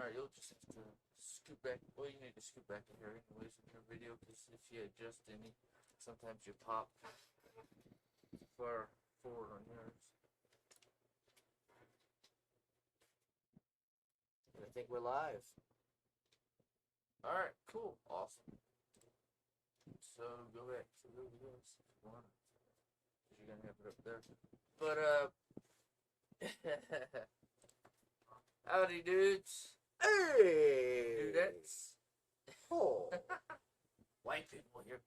Alright, you'll just have to scoot back. Well, you need to scoot back in here anyways in your video, because if you adjust any, sometimes you pop far forward on yours. I think we're live. Alright, cool. Awesome. So, go back to the videos if you want. Because you're going to have it up there. But, howdy, dudes. Hey! Dudettes. Oh. White people here.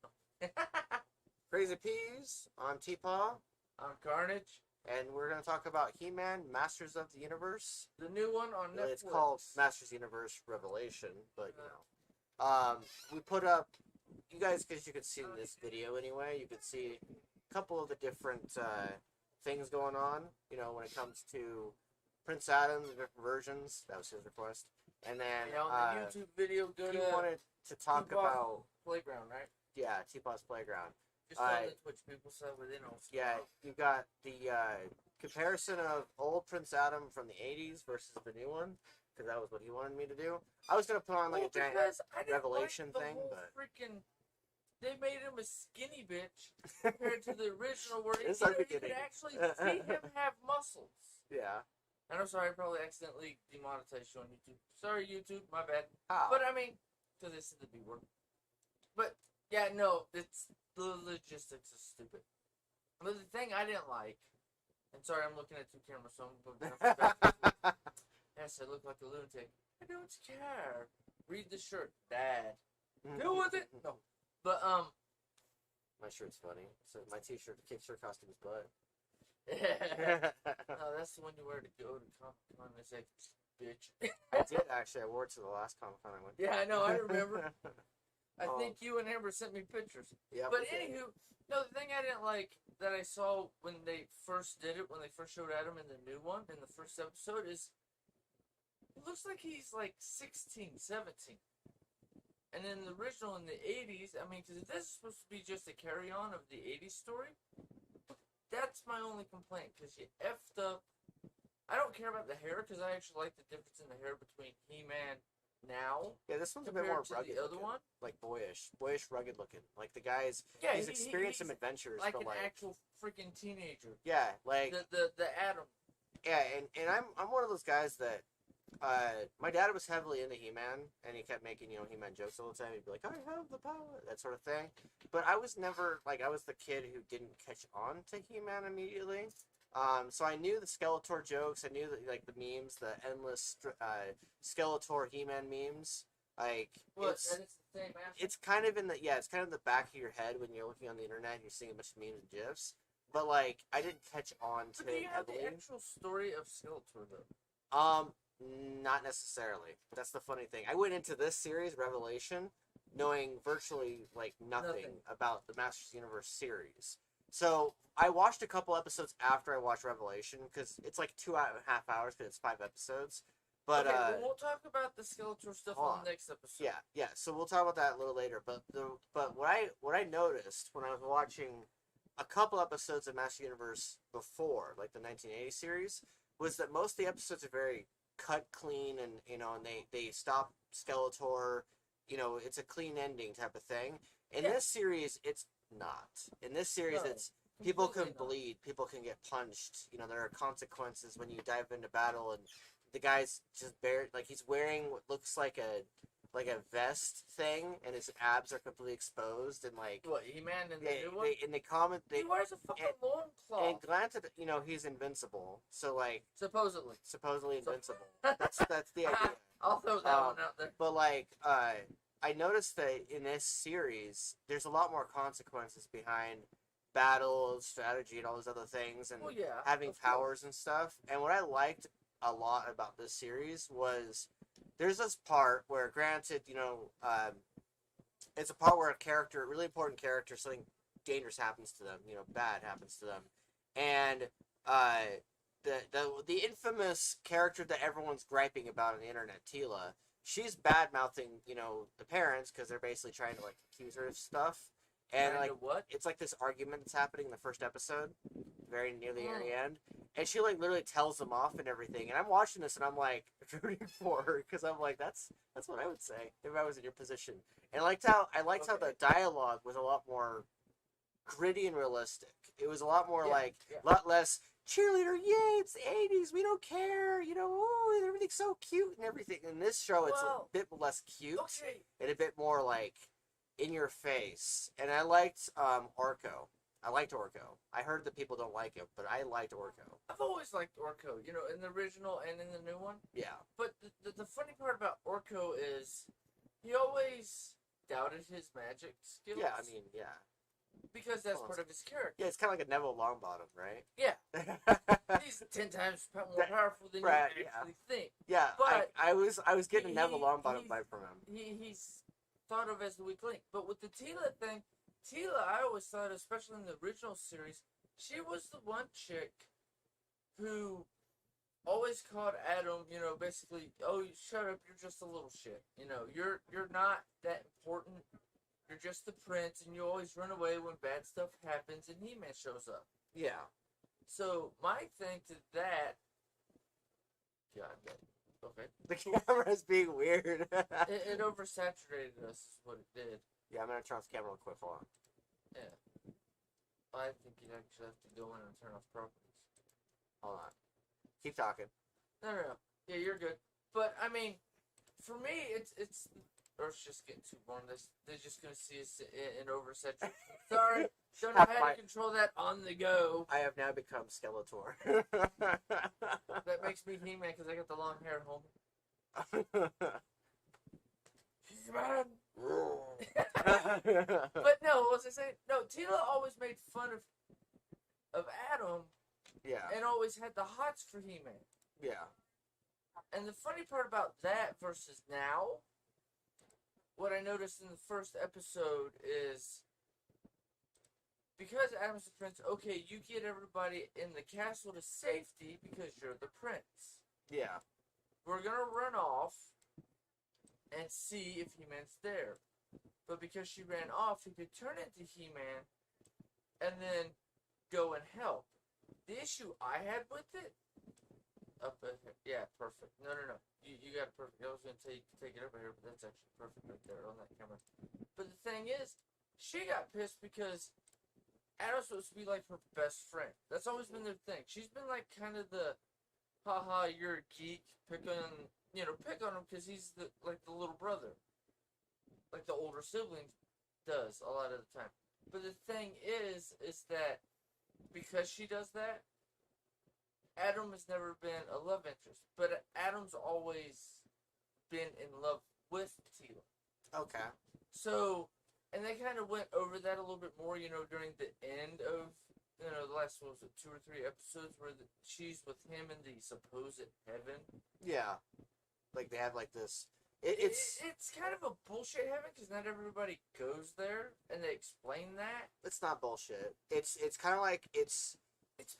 Crazy Peas on TPAW, I'm Karnage. and we're going to talk about He-Man, Masters of the Universe. The new one on Netflix. It's called Masters Universe Revelation, but, you know. We put up, you guys, because you could see in this video anyway, you could see a couple of the different things going on, you know, when it comes to Prince Adam, the different versions. That was his request. And then Yeah, on the YouTube video, go he to wanted to talk TPAW about, Playground, right? yeah, T-Paw's Playground. Just on the Twitch people, so within also. Yeah, you got the comparison of old Prince Adam from the 80s versus the new one, because that was what he wanted me to do. I was going to put on like a giant Revelation thing, but... Freaking, they made him a skinny bitch compared to the original where It's you our could beginning. actually see him have muscles. Yeah. And I'm sorry, I probably accidentally demonetized you on YouTube. Sorry, YouTube, my bad. How? But I mean, because this is the B word. But yeah, no, it's the logistics is stupid. But the thing I didn't like, and sorry, I'm looking at two cameras, so I'm going back. Yes, I look like a lunatic. I don't care. Read the shirt, Dad. Deal with it. No, but My shirt's funny. So my t-shirt, the shirt costume is butt. no, that's the one you wear to go to Comic-Con. It's like, bitch. I did actually. I wore it to the last Comic-Con I went to. Yeah, I know. I remember. I Oh. think you and Amber sent me pictures. Yeah. But anywho, no, the thing I didn't like that I saw when they first did it, when they first showed Adam in the new one, in the first episode, is it looks like he's like 16, 17. And in the original, in the 80s, I mean, because this is supposed to be just a carry-on of the 80s story, that's my only complaint, because you effed up. I don't care about the hair, because I actually like the difference in the hair between He-Man now. Yeah, this one's a bit compared more to rugged. the other looking. one. Like boyish, rugged looking. Like the guy's, Yeah, he's experienced some adventures, like but an like actual freaking teenager. yeah, like The Adam. yeah, and I'm one of those guys that my dad was heavily into He-Man, and he kept making He-Man jokes all the time. He'd be like, "I have the power," that sort of thing. But I was never like I was the kid who didn't catch on to He-Man immediately. So I knew the Skeletor jokes. I knew that like the memes, the endless Skeletor He-Man memes. Like it's kind of in the it's kind of in the back of your head when you're looking on the internet and you're seeing a bunch of memes and gifs. But like I didn't catch on to do you it have heavily. the actual story of Skeletor though? Not necessarily. That's the funny thing. I went into this series, Revelation, knowing virtually like nothing about the Masters Universe series. So I watched a couple episodes after I watched Revelation because it's like 2.5 hours because it's 5 episodes. But okay, well, we'll talk about the Skeletor stuff on the next episode. Yeah. So we'll talk about that a little later. But what I noticed when I was watching a couple episodes of Masters Universe before, like the 1980 series, was that most of the episodes are very cut clean, and and they stop Skeletor, it's a clean ending type of thing. In this series, it's not. In this series, it's people can bleed, people can get punched. There are consequences when you dive into battle, and the guy's just he's wearing what looks like a vest thing, and his abs are completely exposed, and like what He-Man in the new one? They comment he wears a fucking loincloth. And granted, he's invincible, so like supposedly invincible. That's the idea. I'll throw that one out there. But like I noticed that in this series, there's a lot more consequences behind battles, strategy, and all those other things, and having powers and stuff. And what I liked a lot about this series was there's this part where, granted, it's a part where a really important character, something dangerous happens to them, bad happens to them, and the infamous character that everyone's griping about on the internet, Tila, she's bad mouthing, the parents because they're basically trying to like accuse her of stuff, and like what? It's like this argument that's happening in the first episode very near the very end, and she like literally tells them off and everything. And I'm watching this and I'm like rooting for her because I'm like that's what I would say if I was in your position. And I liked how the dialogue was a lot more gritty and realistic. It was a lot more a lot less cheerleader. Yay! It's the '80s. We don't care. You know, oh, everything's so cute and everything. In this show, it's a bit less cute and a bit more like in your face. And I liked Orko. I liked Orko. I heard that people don't like him, but I liked Orko. I've always liked Orko, you know, in the original and in the new one. Yeah. But the funny part about Orko is he always doubted his magic skills. Yeah, I mean, yeah. Because that's part of his character. Yeah, it's kind of like a Neville Longbottom, right? Yeah. He's 10 times more powerful than you actually think. Yeah, but I was getting a Neville Longbottom vibe from him. He's thought of as the weak link. But with the Teela thing, Teela, I always thought, especially in the original series, she was the one chick who always called Adam, you know, basically, oh, shut up, you're just a little shit. You know, you're not that important. You're just the prince, and you always run away when bad stuff happens, and He-Man shows up. Yeah. So, my thing to that... God, okay. The camera's being weird. it oversaturated us, is what it did. Yeah, I'm going to turn off the camera real quick. Hold on. Yeah. I think you actually have to go in and turn off properties. Hold on. Keep talking. No. Yeah, you're good. But, I mean, for me, it's Earth's just getting too warm. They're just going to see us in oversaturation. Sorry. Don't know how to control that on the go. I have now become Skeletor. That makes me He-Man because I got the long hair, homie. He-Man! But no, what was I saying? No, Teela always made fun of Adam. Yeah. And always had the hots for He-Man. Yeah. And the funny part about that versus now, what I noticed in the first episode is, because Adam's the prince, okay, you get everybody in the castle to safety because you're the prince. Yeah. We're gonna run off and see if He-Man's there. But because she ran off, he could turn into He-Man and then go and help. The issue I had with it, yeah, perfect. No. You got it perfect. I was going to take it over here, but that's actually perfect right there on that camera. But the thing is, she got pissed because Adam's supposed to be like her best friend. That's always been their thing. She's been like kind of the, haha, you're a geek, pick on him because he's the little brother. Like the older sibling does a lot of the time. But the thing is that because she does that, Adam has never been a love interest, but Adam's always been in love with Teela. Okay. So, and they kind of went over that a little bit more, during the end of, the last, 2 or 3 episodes where she's with him in the supposed heaven. Yeah. Like, they have, like, this... It's kind of a bullshit heaven, because not everybody goes there, and they explain that. It's not bullshit. It's kind of like, it's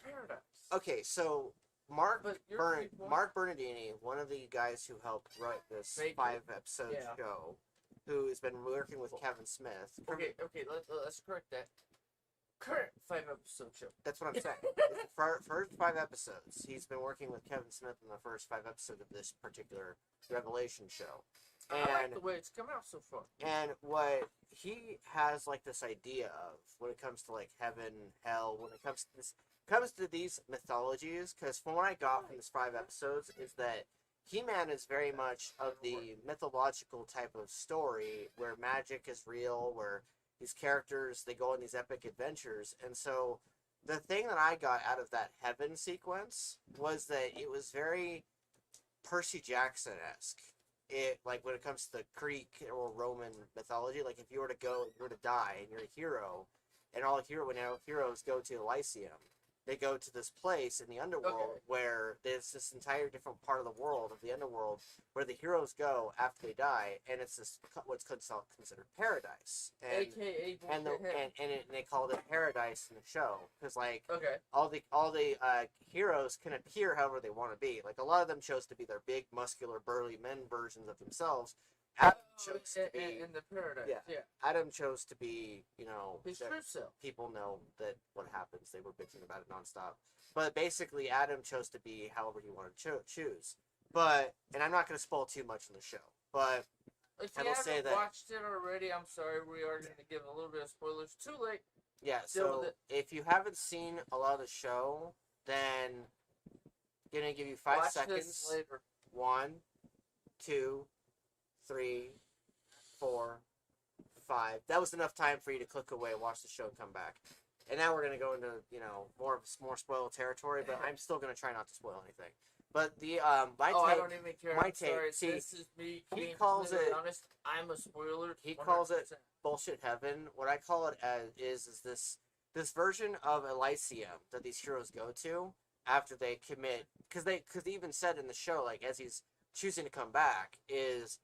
paradise. Okay, so Mark Bernardini, one of the guys who helped write this 5-episode show, who has been working with Kevin Smith. Okay, let's correct that. Current 5-episode show. That's what I'm saying. First 5 episodes. He's been working with Kevin Smith in the first 5 episodes of this particular Revelation show. And I like the way it's come out so far. And what he has like this idea of when it comes to like heaven, hell, when it comes to these mythologies, because from what I got from this 5 episodes is that He-Man is very much of the mythological type of story where magic is real, where these characters, they go on these epic adventures. And so the thing that I got out of that heaven sequence was that it was very Percy Jackson-esque. It, like, when it comes to the Greek or Roman mythology, like, if you were to die, and you're a hero, and when heroes go to Elysium, they go to this place in the underworld where there's this entire different part of the world, of the underworld, where the heroes go after they die, and it's this what's considered paradise. And, AKA and they called it paradise in the show because all the heroes can appear however they want to be. Like a lot of them chose to be their big, muscular, burly men versions of themselves, Adam chose to be in the paradise. yeah. Yeah. Adam chose to be, you know, His true self. people know that what happens. They were bitching about it nonstop. But basically, Adam chose to be however he wanted to choose. But, and I'm not going to spoil too much in the show, but If I you will say haven't that watched it already, I'm sorry. We are going to give a little bit of spoilers. Too late. yeah. Deal So with it. if you haven't seen a lot of the show, then I'm gonna give you 5 Watch seconds. this later. 1, 2, 3, 4, 5. That was enough time for you to click away, watch the show, and come back. And now we're gonna go into more spoil territory, but I'm still gonna try not to spoil anything. But the my I take, don't even care. my I'm take. sorry. See, this is me. he Being calls it. honest. I'm a spoiler. He 100%. calls it bullshit heaven. What I call it as is this version of Elysium that these heroes go to after they commit, because they even said in the show, like, as he's choosing to come back, is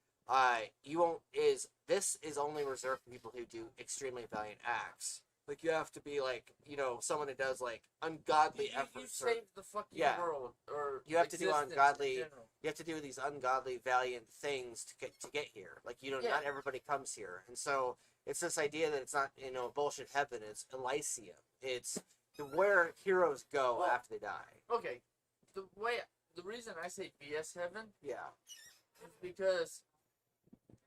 this is only reserved for people who do extremely valiant acts. Like, you have to be like, someone who does like ungodly efforts. You save the fucking world, or you have to do ungodly. In general. You have to do these ungodly valiant things to get here. Like, not everybody comes here, and so it's this idea that it's not bullshit heaven. It's Elysium. It's where heroes go after they die. Okay, the reason I say BS heaven, Yeah, is because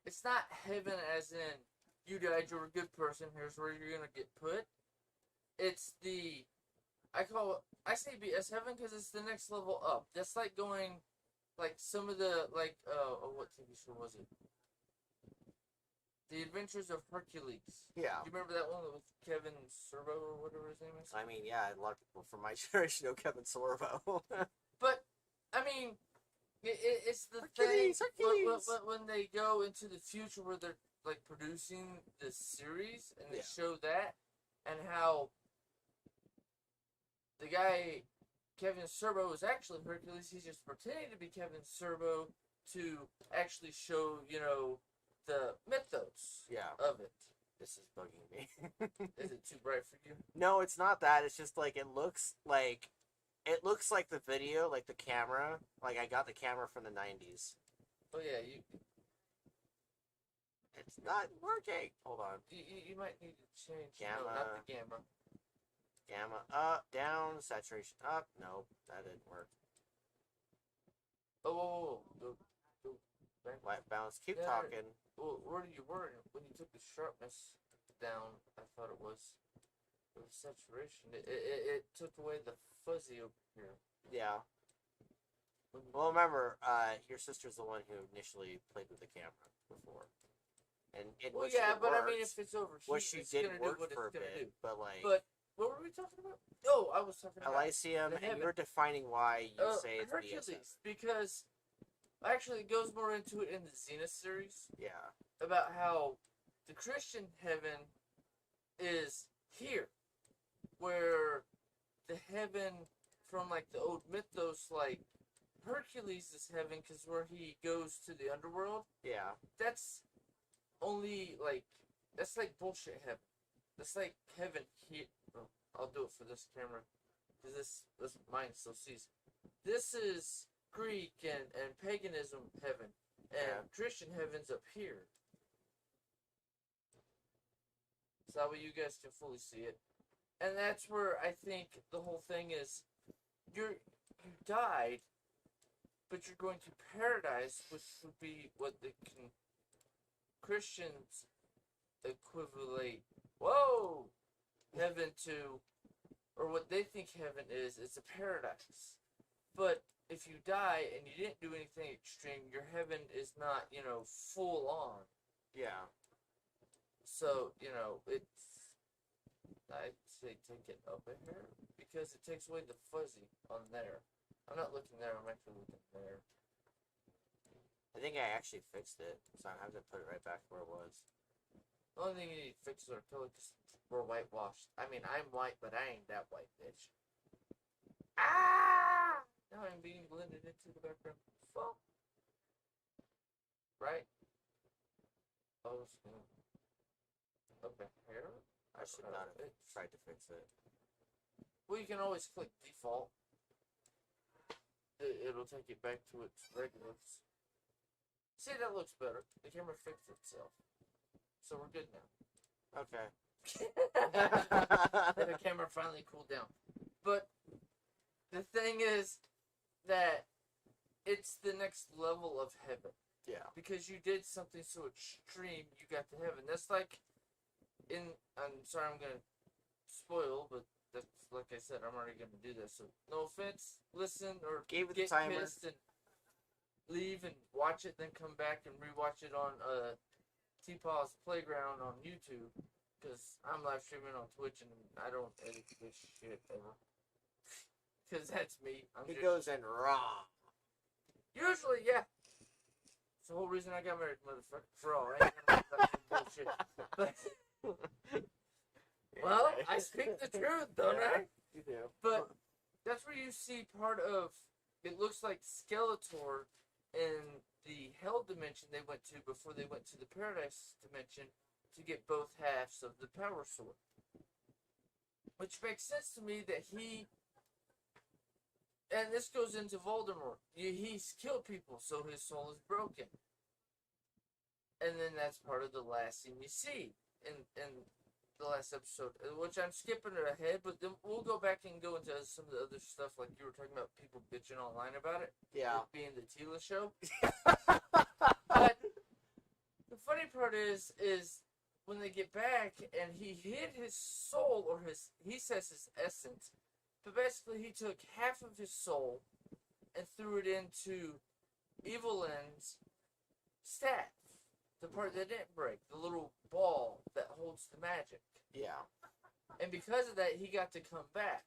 it's not heaven as in you died, you're a good person, here's where you're gonna get put. It's I say BS heaven because it's the next level up. That's like going, like some of the what TV show was it? The Adventures of Hercules. yeah. Do you remember that one with Kevin Sorbo or whatever his name is? I mean, yeah, a lot of people from my generation know Kevin Sorbo. But I mean, it's the Hercules, thing Hercules. when they go into the future where they're like producing this series and they Yeah. show that and how the guy Kevin Sorbo is actually Hercules. He's just pretending to be Kevin Sorbo to actually show the mythos of it. This is bugging me. Is it too bright for you? No, it's not that. It's just like it looks like the video, like the camera. Like, I got the camera from the 90s. Oh yeah, It's not working. Hold on. you might need to change. Gamma. No, not the gamma. Gamma up, down, saturation up. Nope, that didn't work. Oh, go back. White balance. Keep Yeah. talking. Well, where you were when you took the sharpness down, I thought it was saturation. It took away the fuzzy over here. Yeah. Well, remember, your sister's the one who initially played with the camera before, and it Well, was yeah, but I mean, if it's over here, what she it's did gonna work do what for a it's gonna bit, do. but like But what were we talking about? Oh, I was talking about Elysium, the and heaven. you're defining why you say it's Hercules, BSF. because actually it goes more into it in the Zenith series Yeah. about how the Christian heaven is here, where the heaven from like the old mythos, like Hercules is heaven because where he goes to the underworld, Yeah. that's only like that's like bullshit heaven. That's like heaven here. Oh, I'll do it for this camera because this mine still sees. This is Greek and paganism heaven, and Christian heaven's up here. So that way you guys can fully see it. And that's where I think the whole thing is you died, but you're going to paradise, which would be what the Christians equivalent heaven to, or what they think heaven is. It's a paradise. But if you die and you didn't do anything extreme, your heaven is not, full on. Yeah. So, I'd say take it up a hair because it takes away the fuzzy on there. I'm not looking there, I'm actually looking there. I think I actually fixed it, so I have to put it right back where it was. The only thing you need to fix is our color because we're whitewashed. I mean, I'm white, but I ain't that white, bitch. Ah! Now I'm being blended into the background. Fuck. Right? Oh, okay, here. I should not have tried to fix it. Well, you can always click default. It'll take you back to its regulars. See, that looks better. The camera fixed itself. So we're good now. Okay. Then the camera finally cooled down. But the thing is that it's the next level of heaven. Yeah. Because you did something so extreme, you got to heaven. That's like I'm sorry I'm going to spoil, but that's like I said, I'm already going to do this. So no offense, listen or Gave it get the timer. pissed and leave and watch it, then come back and rewatch it on TPAW's Playground on YouTube. Because I'm live streaming on Twitch and I don't edit this shit ever. Because that's me. He goes in raw. Usually, yeah. It's the whole reason I got married, motherfucker. For all. I ain't gonna make that bullshit. But, well, I speak the truth, don't I? You do. But that's where you see part of, it looks like Skeletor in the Hell dimension they went to before they went to the Paradise dimension to get both halves of the power sword. Which makes sense to me that he, and this goes into Voldemort, he's killed people, so his soul is broken. And then that's part of the last scene you see in the last episode, which I'm skipping ahead, but then we'll go back and go into some of the other stuff, like you were talking about people bitching online about it. Yeah. It being the Tila show. But the funny part is when they get back and he hid his soul, or he says his essence, but basically he took half of his soul and threw it into Evelyn's staff, the part that didn't break, the little ball that holds the magic. Yeah. And because of that, he got to come back.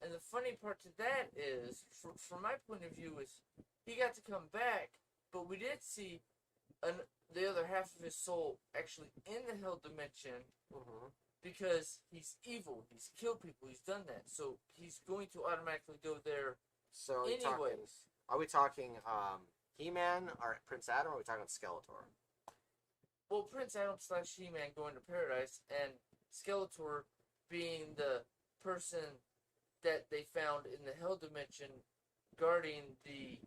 And the funny part to that is, from my point of view, is he got to come back, but we did see the other half of his soul actually in the Hell dimension, because he's evil, he's killed people, he's done that, so he's going to automatically go there. So anyways, are we talking He-Man or Prince Adam, or are we talking Skeletor? Well, Prince Adam / He-Man going to paradise, and Skeletor being the person that they found in the Hell dimension guarding the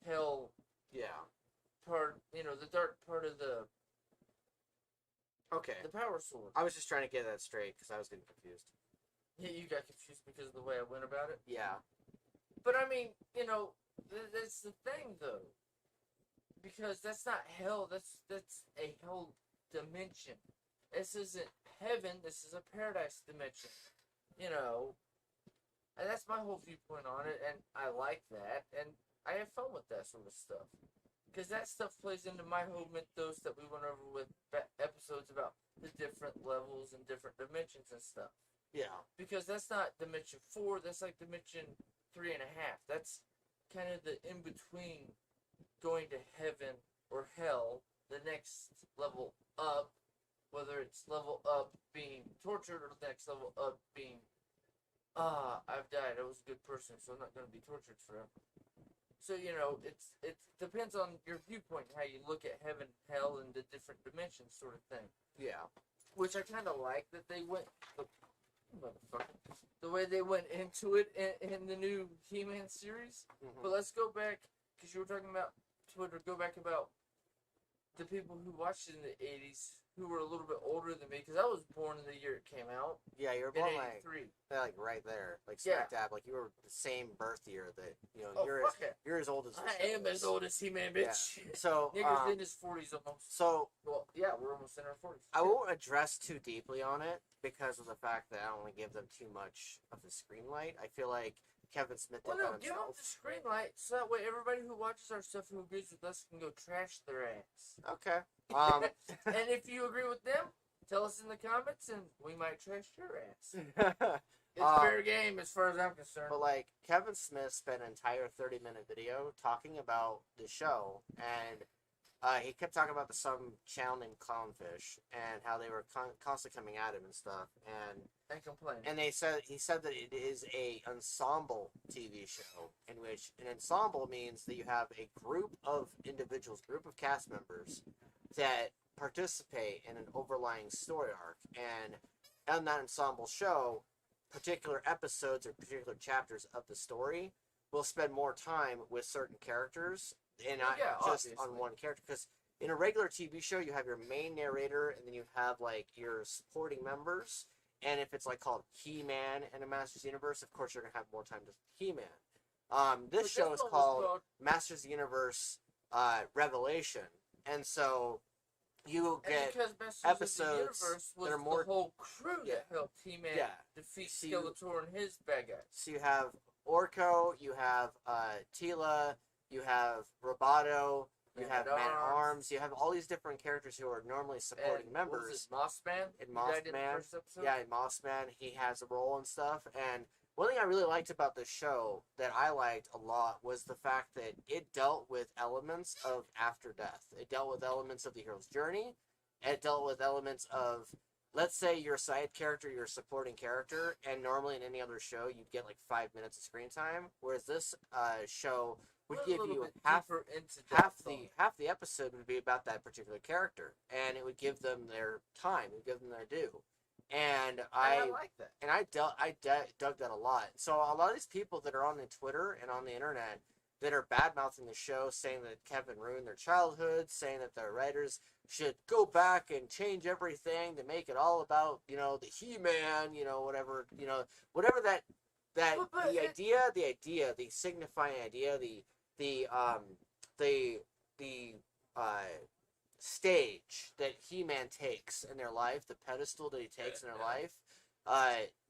Hell part, the dark part of the power sword. I was just trying to get that straight because I was getting confused. Yeah, you got confused because of the way I went about it? Yeah. But I mean, that's the thing though. Because that's not hell, that's a hell dimension. This isn't heaven, this is a paradise dimension. And that's my whole viewpoint on it, and I like that, and I have fun with that sort of stuff. Because that stuff plays into my whole mythos that we went over with episodes about the different levels and different dimensions and stuff. Yeah. Because that's not dimension 4, that's like dimension 3.5. That's kind of the in-between going to heaven or hell, the next level up, whether it's level up being tortured or the next level up being, I've died, I was a good person, so I'm not going to be tortured forever. So, it depends on your viewpoint, how you look at heaven, hell, and the different dimensions sort of thing. Yeah. Which I kind of like that they went, the way they went into it in the new He-Man series. But let's go back, because you were talking about Twitter, go back about the people who watched it in the 80s, who were a little bit older than me, because I was born in the year it came out. Yeah, you were in born '83. like right there, like smack dab, like you were the same birth year that you're as old as I am as old as He-Man, bitch. Yeah. So niggas in his 40s almost. So yeah, we're almost in our 40s. I won't address too deeply on it because of the fact that I don't want to give them too much of the screen light. I feel like Kevin Smith did that give them himself. the screen light so that way everybody who watches our stuff who agrees with us can go trash their ass. Okay. And if you agree with them, tell us in the comments and we might trash your ass. It's fair game as far as I'm concerned. But like Kevin Smith spent an entire 30-minute video talking about the show, and he kept talking about some channel named Clownfish and how they were constantly coming at him and stuff, and complaining. And he said that it is a ensemble TV show, in which an ensemble means that you have a group of individuals, group of cast members that participate in an overlying story arc, and on that ensemble show, particular episodes or particular chapters of the story will spend more time with certain characters and not just on one character. Because in a regular TV show, you have your main narrator, and then you have like your supporting members. And if it's like called He-Man in a Masters Universe, of course you're gonna have more time to He-Man. This show is called Masters Universe Revelation, and so you get episodes that are more the whole crew that helped He-Man defeat Skeletor and his bad guys. So you have Orko, you have Tila, you have Roboto, you have Man-at-Arms, you have all these different characters who are normally supporting members. Mossman? Mossman, he has a role and stuff. And one thing I really liked about this show that I liked a lot was the fact that it dealt with elements of after death. It dealt with elements of the hero's journey. It dealt with elements of, let's say you're a side character, you're a supporting character, and normally in any other show you'd get like 5 minutes of screen time, whereas this show would give you half the episode would be about that particular character, and it would give them their time, it would give them their due. And I like that. And I dug that a lot. So a lot of these people that are on the Twitter and on the internet that are bad-mouthing the show, saying that Kevin ruined their childhood, saying that their writers should go back and change everything to make it all about, the He-Man, whatever that the signifying idea, the stage that He-Man takes in their life, the pedestal that he takes in their life,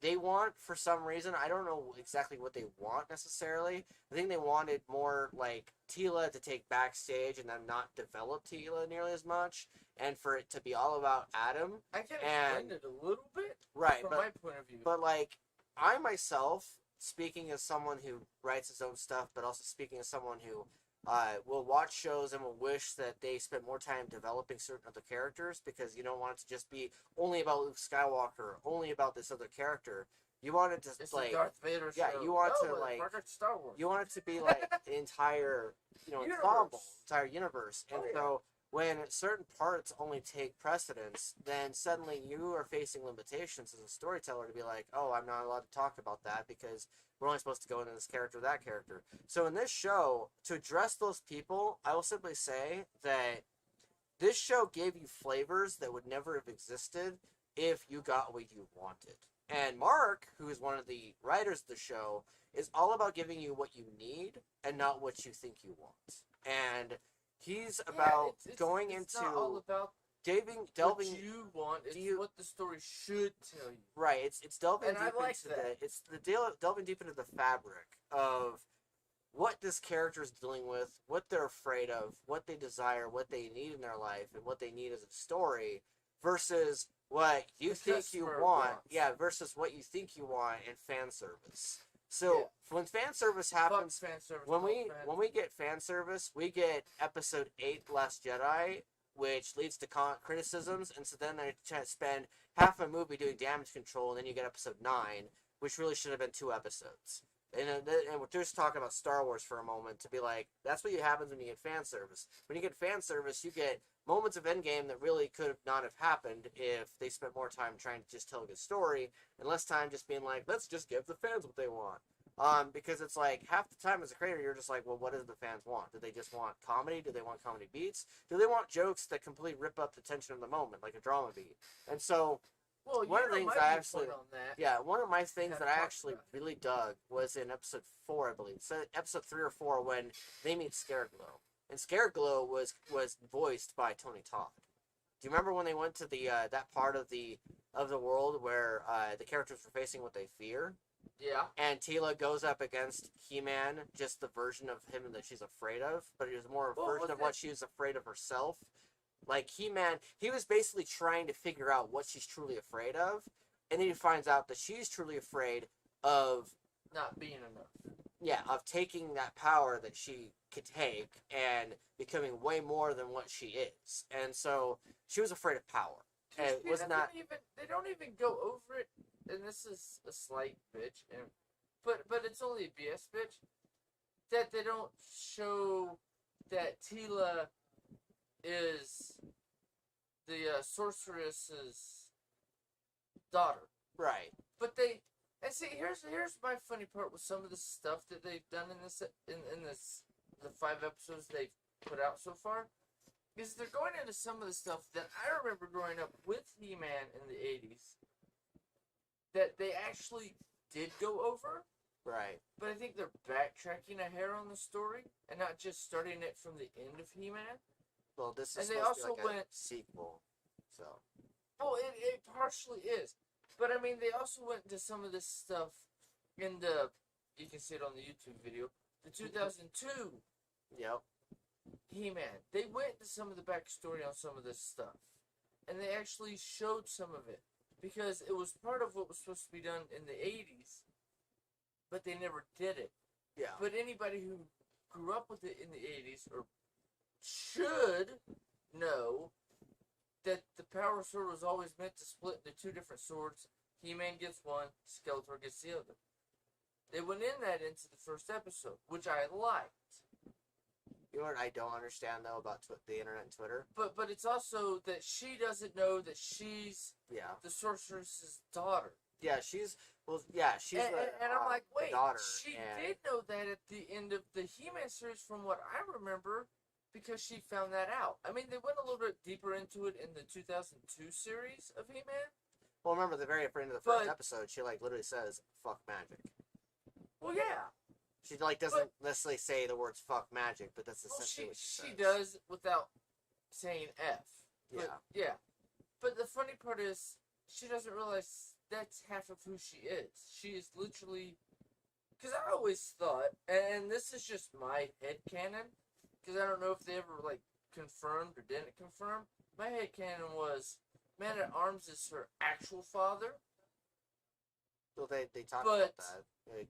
they want, for some reason, I don't know exactly what they want necessarily. I think they wanted more like Tila to take backstage and then not develop Tila nearly as much, and for it to be all about Adam. I can explain it a little bit, right? From my point of view. But like, I myself, speaking as someone who writes his own stuff, but also speaking as someone who will watch shows and will wish that they spent more time developing certain other characters, because you don't want it to just be only about Luke Skywalker, only about this other character. You want it to like Darth Vader show. You want to like Star Wars. You want it to be like an entire ensemble, entire universe. And so when certain parts only take precedence, then suddenly you are facing limitations as a storyteller to be like, oh, I'm not allowed to talk about that because we're only supposed to go into this character or that character. So in this show, to address those people, I will simply say that this show gave you flavors that would never have existed if you got what you wanted. And Mark, who is one of the writers of the show, is all about giving you what you need and not what you think you want. And he's about going into not all about delving. What you want. It's what the story should tell you. Right. It's delving and deep I like into that. It's delving deep into the fabric of what this character is dealing with, what they're afraid of, what they desire, what they need in their life, and what they need as a story, versus what you think you want. Yeah, versus what you think you want in fan service. So when fan service happens, when we get fan service, we get episode 8, Last Jedi, which leads to criticisms, and so then they try to spend half a movie doing damage control, and then you get episode 9, which really should have been 2 episodes. And we're just talking about Star Wars for a moment to be like, that's what happens when you get fan service. When you get fan service, you get moments of Endgame that really could not have happened if they spent more time trying to just tell a good story, and less time just being like, let's just give the fans what they want. Because it's like, half the time as a creator, you're just like, well, what do the fans want? Do they just want comedy? Do they want comedy beats? Do they want jokes that completely rip up the tension of the moment, like a drama beat? And so, one of the things one of my things that I actually really dug was in episode 4, I believe. So episode 3 or 4, when they meet Scareglow. And Scareglow was voiced by Tony Todd. Do you remember when they went to the that part of the world where the characters were facing what they fear? Yeah. And Tila goes up against He-Man, just the version of him that she's afraid of, but it was more a version of what she was afraid of herself. Like, He-Man, he was basically trying to figure out what she's truly afraid of, and then he finds out that she's truly afraid of not being enough. Yeah, of taking that power that she could take and becoming way more than what she is. And so she was afraid of power. And it was not. They don't even go over it. And this is a slight bitch, but it's only a BS bitch. That they don't show that Tila is the sorceress's daughter. Right. But they. And see, here's my funny part with some of the stuff that they've done in this the 5 episodes they've put out so far, is they're going into some of the stuff that I remember growing up with He-Man in the 80s that they actually did go over. Right. But I think they're backtracking a hair on the story and not just starting it from the end of He-Man. Well, this is And they supposed to also be like went a sequel, so. Well, it partially is. But I mean, they also went into some of this stuff in the, you can see it on the YouTube video, the 2002 Yep. He-Man. They went into some of the backstory on some of this stuff. And they actually showed some of it. Because it was part of what was supposed to be done in the 80s. But they never did it. Yeah. But anybody who grew up with it in the 80s, or should know that the Power Sword was always meant to split into 2 different swords. He-Man gets one, Skeletor gets the other. They went in that into the first episode, which I liked. You know what I don't understand, though, about the internet and Twitter? But it's also that she doesn't know that she's the sorceress's daughter. Yeah, she's and I'm like, wait, daughter, she did know that at the end of the He-Man series, from what I remember, because she found that out. I mean, they went a little bit deeper into it in the 2002 series of He-Man. Well, remember, the very end of the first episode, she, like, literally says, fuck magic. Well, yeah. She, like, doesn't necessarily say the words fuck magic, but that's essentially what she says. She does without saying F. But, Yeah. Yeah. But the funny part is, she doesn't realize that's half of who she is. She is literally... Because I always thought, and this is just my headcanon, because I don't know if they ever, like, confirmed or didn't confirm. My headcanon was Man-at-Arms is her actual father. Well, they talk about that.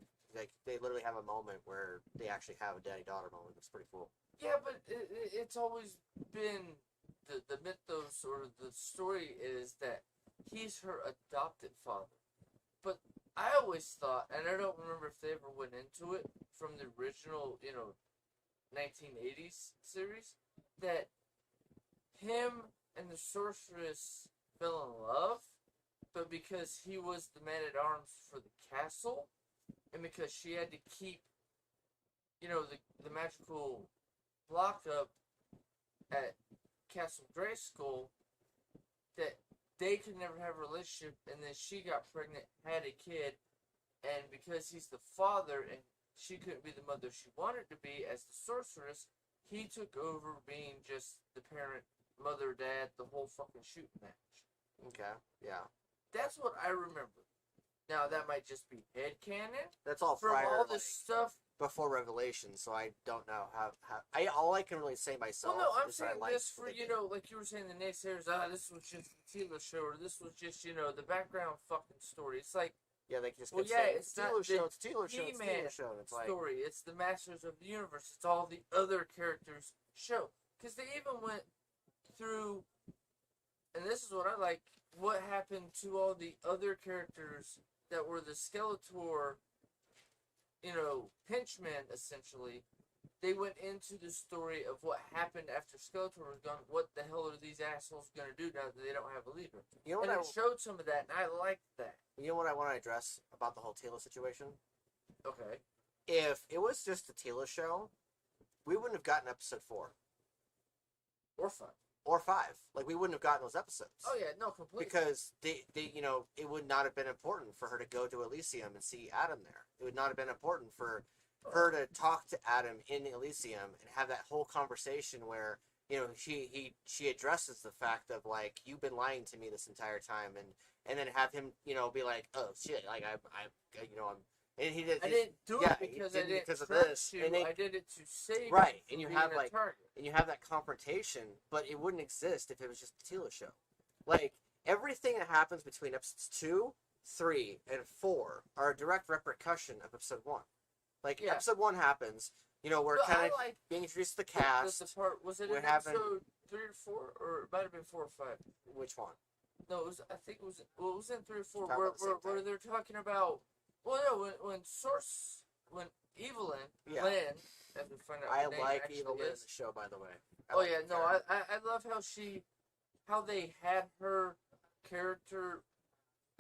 They literally have a moment where they actually have a daddy-daughter moment. It's pretty cool. Yeah, but it's always been the mythos, or the story is that he's her adopted father. But I always thought, and I don't remember if they ever went into it from the original, 1980s series, that him and the sorceress fell in love, but because he was the man-at-arms for the castle, and because she had to keep, the magical block up at Castle Grayskull, that they could never have a relationship, and then she got pregnant, had a kid, and because he's the father, and she couldn't be the mother she wanted to be as the sorceress, he took over being just the parent, mother, dad, the whole fucking shooting match. Okay, yeah. That's what I remember. Now, that might just be headcanon. That's all from prior, all this stuff. Before Revelation, so I don't know how all I can really say myself. Well, no, I'm is saying I this for, like you were saying, the naysayers, this was just the Tila show, or this was just, the background fucking story. It's like, yeah, they just it's not Tila show, the it's Tila show, it's Tila show. It's like story. It's the Masters of the Universe. It's all the other characters' show. Because they even went through, and this is what I like, what happened to all the other characters that were the Skeletor, henchmen, essentially. They went into the story of what happened after Skeletor was gone. What the hell are these assholes going to do now that they don't have a leader? And it showed some of that, and I liked that. You know what I want to address about the whole Tila situation? Okay. If it was just the Tila show, we wouldn't have gotten episode 4. Or 5. Or 5. Like, we wouldn't have gotten those episodes. Oh, yeah, no, completely. Because, they it would not have been important for her to go to Elysium and see Adam there. It would not have been important for her to talk to Adam in Elysium and have that whole conversation where, she addresses the fact of, like, you've been lying to me this entire time, and then have him, be like, oh, shit, like, I'm and he did. I didn't do it because I didn't because of this. And I did it to save right, and you have and you have that confrontation, but it wouldn't exist if it was just the Tila show. Like, everything that happens between episodes 2, 3, and 4 are a direct repercussion of episode 1. Like, episode 1 happens, we're kind of being introduced to the cast. The part, was it in episode 3 or 4, or it might have been 4 or 5? Which one? No, it was. I think it was. Well, it was in 3 or 4 where they're talking about. Well, no, when Evelyn Lynn, as we find out, I like Evelyn in the show, by the way. I love how they had her character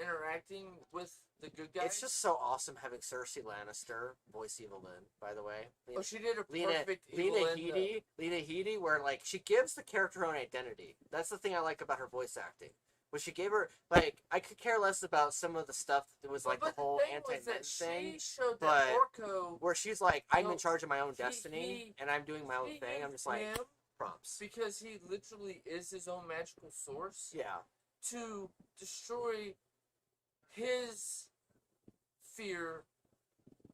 interacting with the good guys. It's just so awesome having Cersei Lannister voice Evelyn, by the way. Oh, she did a perfect Evelyn. Lena Headey, where, like, she gives the character her own identity. That's the thing I like about her voice acting. When she gave her, like, I could care less about some of the stuff that was, like, the whole anti-men thing. She showed but that Orko, where she's like, I'm in charge of my own destiny, and I'm doing my own thing. I'm just like, prompts. Because he literally is his own magical source. Yeah. To destroy his fear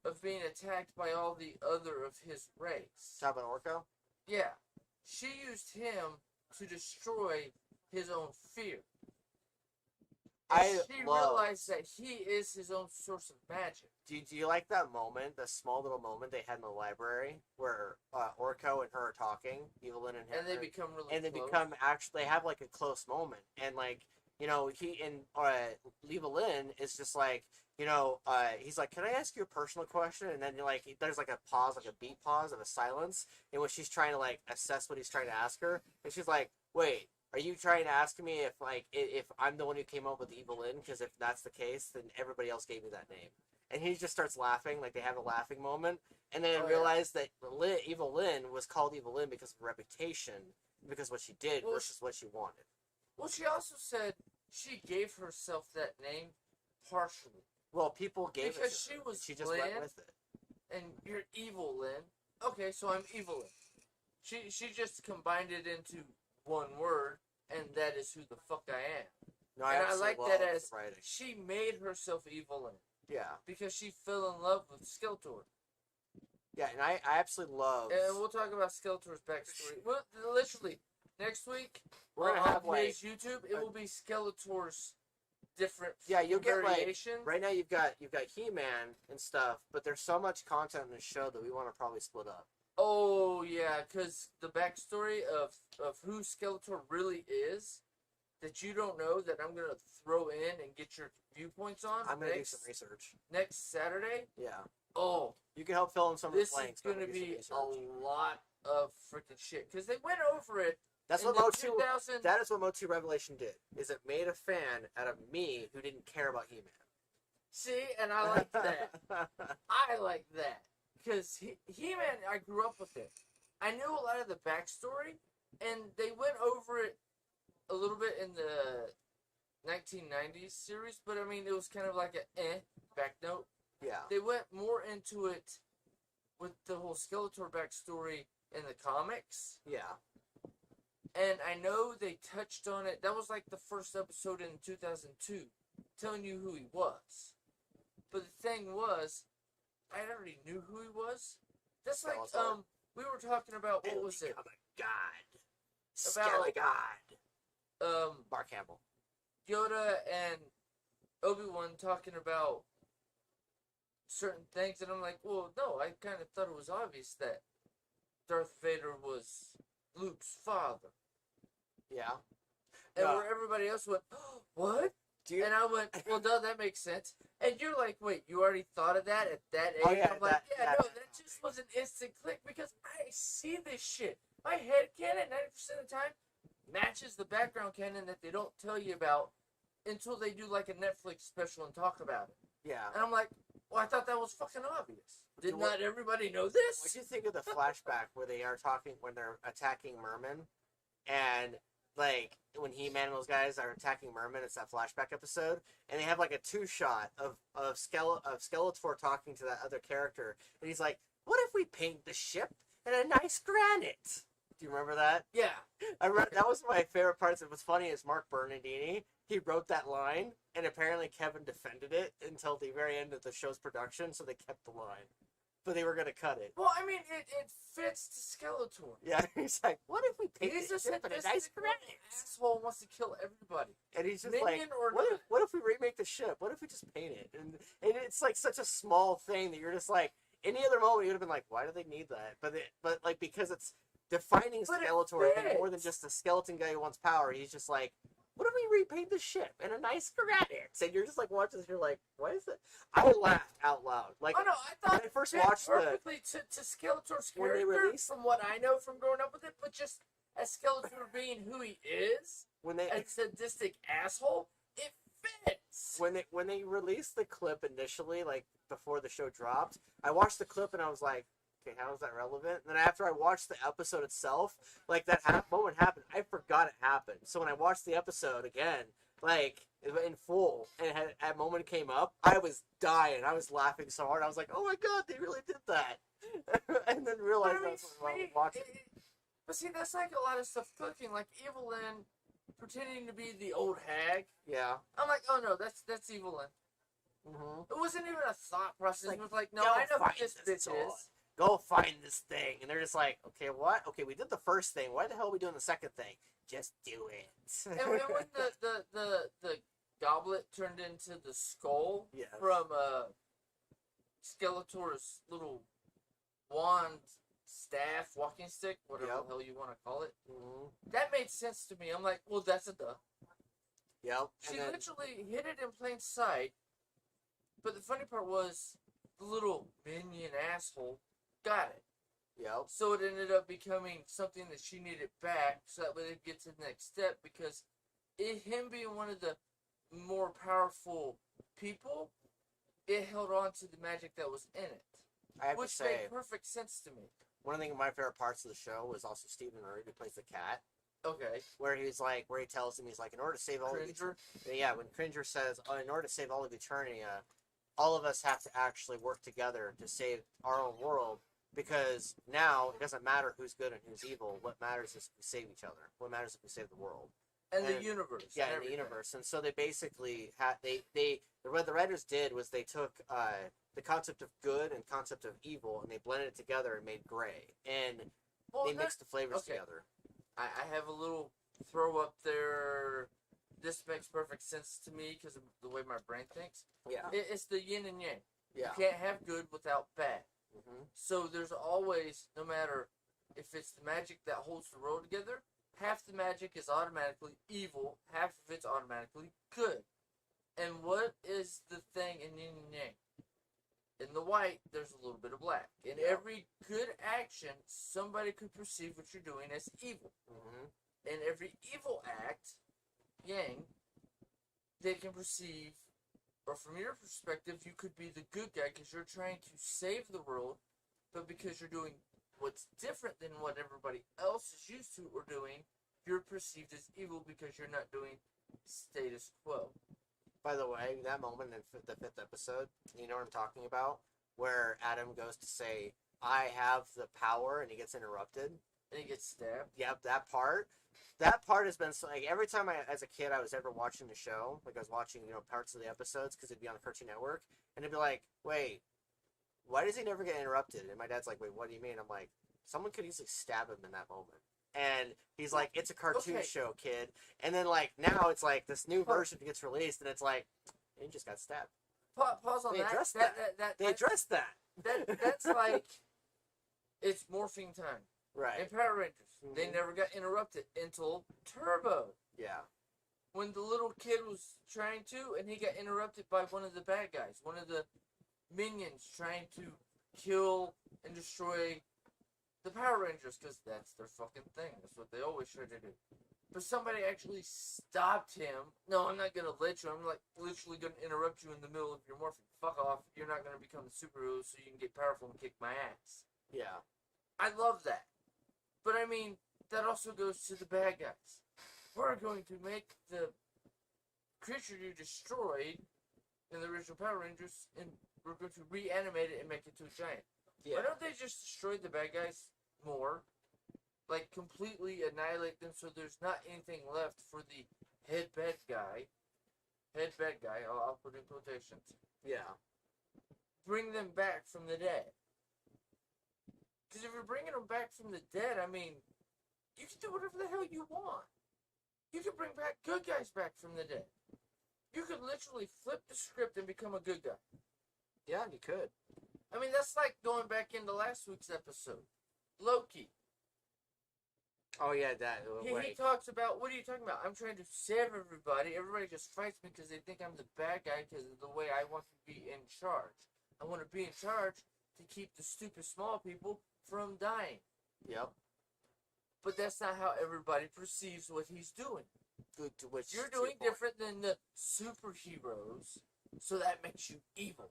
of being attacked by all the other of his race. Talk about Orko? Yeah. She used him to destroy his own fear. She realized that he is his own source of magic. Do you like that moment, the small little moment they had in the library where Orko and her are talking, Evelyn and him, and they become really and they close. become actually, they have like a close moment, and like, you know, he and Evelyn is just like, you know, he's like, can I ask you a personal question? And then like there's like a pause, like a beat pause of a silence, in which she's trying to like assess what he's trying to ask her, and she's like, wait. Are you trying to ask me if I'm the one who came up with Evelyn? Because if that's the case, then everybody else gave me that name. And he just starts laughing, like they have a laughing moment. And then I realized that Evelyn was called Evelyn because of reputation, because what she did versus what she wanted. Well, she also said she gave herself that name partially. Well, people gave because it to her. She just Lynn, went with it. And you're Evelyn. Okay, so I'm Evelyn. She just combined it into one word, and that is who the fuck I am. No, I like that as writing. She made herself Evelyn. Yeah. Because she fell in love with Skeletor. Yeah, and I absolutely love... And we'll talk about Skeletor's backstory. Well, literally, next week, we're gonna have his YouTube, it will be Skeletor's different you'll get variations. Like, right now you've got He-Man and stuff, but there's so much content in the show that we want to probably split up. Oh, yeah, because the backstory of who Skeletor really is that you don't know, that I'm going to throw in and get your viewpoints on. I'm going to do some research. Next Saturday? Yeah. Oh. You can help fill in some of the blanks. This is going to be a lot of freaking shit. Because they went over it. That's what MOTU, that is what MOTU Revelation did. Is it made a fan out of me who didn't care about He-Man. See, and I like that. I like that. Because He-Man, I grew up with it. I knew a lot of the backstory, and they went over it a little bit in the 1990s series, but I mean, it was kind of like a back note. Yeah. They went more into it with the whole Skeletor backstory in the comics. Yeah. And I know they touched on it. That was like the first episode in 2002, telling you who he was. But the thing was, I already knew who he was. That's like, we were talking about, what was it? Oh my god. About, God. Mark Hamill. Yoda and Obi-Wan talking about certain things, and I'm like, well, no, I kind of thought it was obvious that Darth Vader was Luke's father. Yeah. And where everybody else went, oh, what? And I went, well, no, that makes sense. And you're like, wait, you already thought of that at that age? Oh, yeah, I'm like, that just was an instant click because I see this shit. My head canon, 90% of the time, matches the background canon that they don't tell you about until they do like a Netflix special and talk about it. Yeah. And I'm like, well, I thought that was fucking obvious. Did not everybody know this? What do you think of the flashback where they are talking, when they're attacking Merman, and like when He-Man and those guys are attacking Merman, it's that flashback episode, and they have like a two-shot of Skeletor talking to that other character, and he's like, "What if we paint the ship in a nice granite?" Do you remember that? Yeah. That was my favorite parts. It was funny is Mark Bernardini. He wrote that line, and apparently Kevin defended it until the very end of the show's production, so they kept the line. But they were going to cut it. Well, I mean, it fits to Skeletor. Yeah, he's like, what if we paint the ship in a nice granite? Asshole wants to kill everybody. And he's just like, what if we remake the ship? What if we just paint it? And it's like such a small thing that you're just like, any other moment you would have been like, why do they need that? But like, because it's defining Skeletor and more than just a skeleton guy who wants power, he's just like, what if we repaint the ship in a nice granite? And you're just like watching this, you're like, why is it? I laughed out loud. Like, oh no, I thought when I first watched perfectly to Skeletor's character from what I know from growing up with it, but just as Skeletor being who he is, when they a sadistic asshole, it minutes. When they released the clip initially, like before the show dropped, I watched the clip and I was like, okay, how is that relevant? And then after I watched the episode itself, like that moment happened, I forgot it happened. So when I watched the episode again, like in full, and that moment came up, I was dying. I was laughing so hard. I was like, oh my god, they really did that. And then realized that's what I was watching. But see, that's like a lot of stuff cooking, like Evelyn pretending to be the old hag. Yeah. I'm like, oh no, that's Evelyn. Mm-hmm. It wasn't even a thought process. Like, it was like, no, I know who this bitch is. Go find this thing. And they're just like, okay, what? Okay, we did the first thing. Why the hell are we doing the second thing? Just do it. And when the goblet turned into the skull yes. from Skeletor's little wand staff, walking stick, whatever the hell you want to call it, that made sense to me. I'm like, well, that's a duh. Yep. She literally hid it in plain sight. But the funny part was the little minion asshole got it. Yep. So it ended up becoming something that she needed back, so that way they get to the next step. Because him being one of the more powerful people, it held on to the magic that was in it, which made perfect sense to me. One of my favorite parts of the show was also Stephen Murray, who plays the cat. Okay. Where he tells him, he's like, in order to save all of eternity. Yeah, when Cringer says, in order to save all of eternity, all of us have to actually work together to save our own world, because now it doesn't matter who's good and who's evil. What matters is if we save each other. What matters is if we save the world. And the universe. Yeah, and the universe. And so they basically what the writers did was they took the concept of good and concept of evil, and they blended it together and made gray. And they mixed the flavors together. I have a little throw up there. This makes perfect sense to me because of the way my brain thinks. Yeah. It's the yin and yang. Yeah. You can't have good without bad. Mm-hmm. So there's always, no matter if it's the magic that holds the world together, half the magic is automatically evil, half of it's automatically good. And what is the thing in yin and yang? In the white, there's a little bit of black. In every good action, somebody could perceive what you're doing as evil. Mm-hmm. In every evil act, yang, they can perceive, or from your perspective, you could be the good guy because you're trying to save the world, but because you're doing what's different than what everybody else is used to or doing, you're perceived as evil because you're not doing status quo. By the way, that moment in the 5th episode, you know what I'm talking about? Where Adam goes to say, I have the power, and he gets interrupted. And he gets stabbed. Yep, that part. That part has been, so, like, every time as a kid I was ever watching the show, like I was watching, parts of the episodes, because it'd be on Cartoon Network, and it'd be like, wait, why does he never get interrupted? And my dad's like, wait, what do you mean? I'm like, someone could easily stab him in that moment. And he's like, it's a cartoon show, kid. And then, like, now it's like this new version gets released, and it's like, he just got stabbed. Pause on that. They addressed that. That's like, it's morphing time. Right. In Power Rangers, they never got interrupted until Turbo. Yeah. When the little kid was trying to, and he got interrupted by one of the bad guys, one of the minions trying to kill and destroy the Power Rangers, because that's their fucking thing. That's what they always try to do. But somebody actually stopped him. No, I'm not going to let you. I'm like literally going to interrupt you in the middle of your morphing. Fuck off. You're not going to become a superhero so you can get powerful and kick my ass. Yeah. I love that. But I mean, that also goes to the bad guys. We're going to make the creature you destroyed in the original Power Rangers, and we're going to reanimate it and make it to a giant. Yeah. Why don't they just destroy the bad guys more? Like, completely annihilate them so there's not anything left for the head bad guy. Head bad guy, I'll put in quotations. Yeah. Bring them back from the dead. Because if you're bringing them back from the dead, I mean, you can do whatever the hell you want. You can bring back good guys back from the dead. You could literally flip the script and become a good guy. Yeah, you could. I mean, that's like going back into last week's episode. Loki. Oh, yeah, that. He talks about, what are you talking about? I'm trying to save everybody. Everybody just fights me because they think I'm the bad guy because of the way I want to be in charge. I want to be in charge to keep the stupid small people from dying. Yep. But that's not how everybody perceives what he's doing. Which You're doing different than the superheroes, so that makes you evil.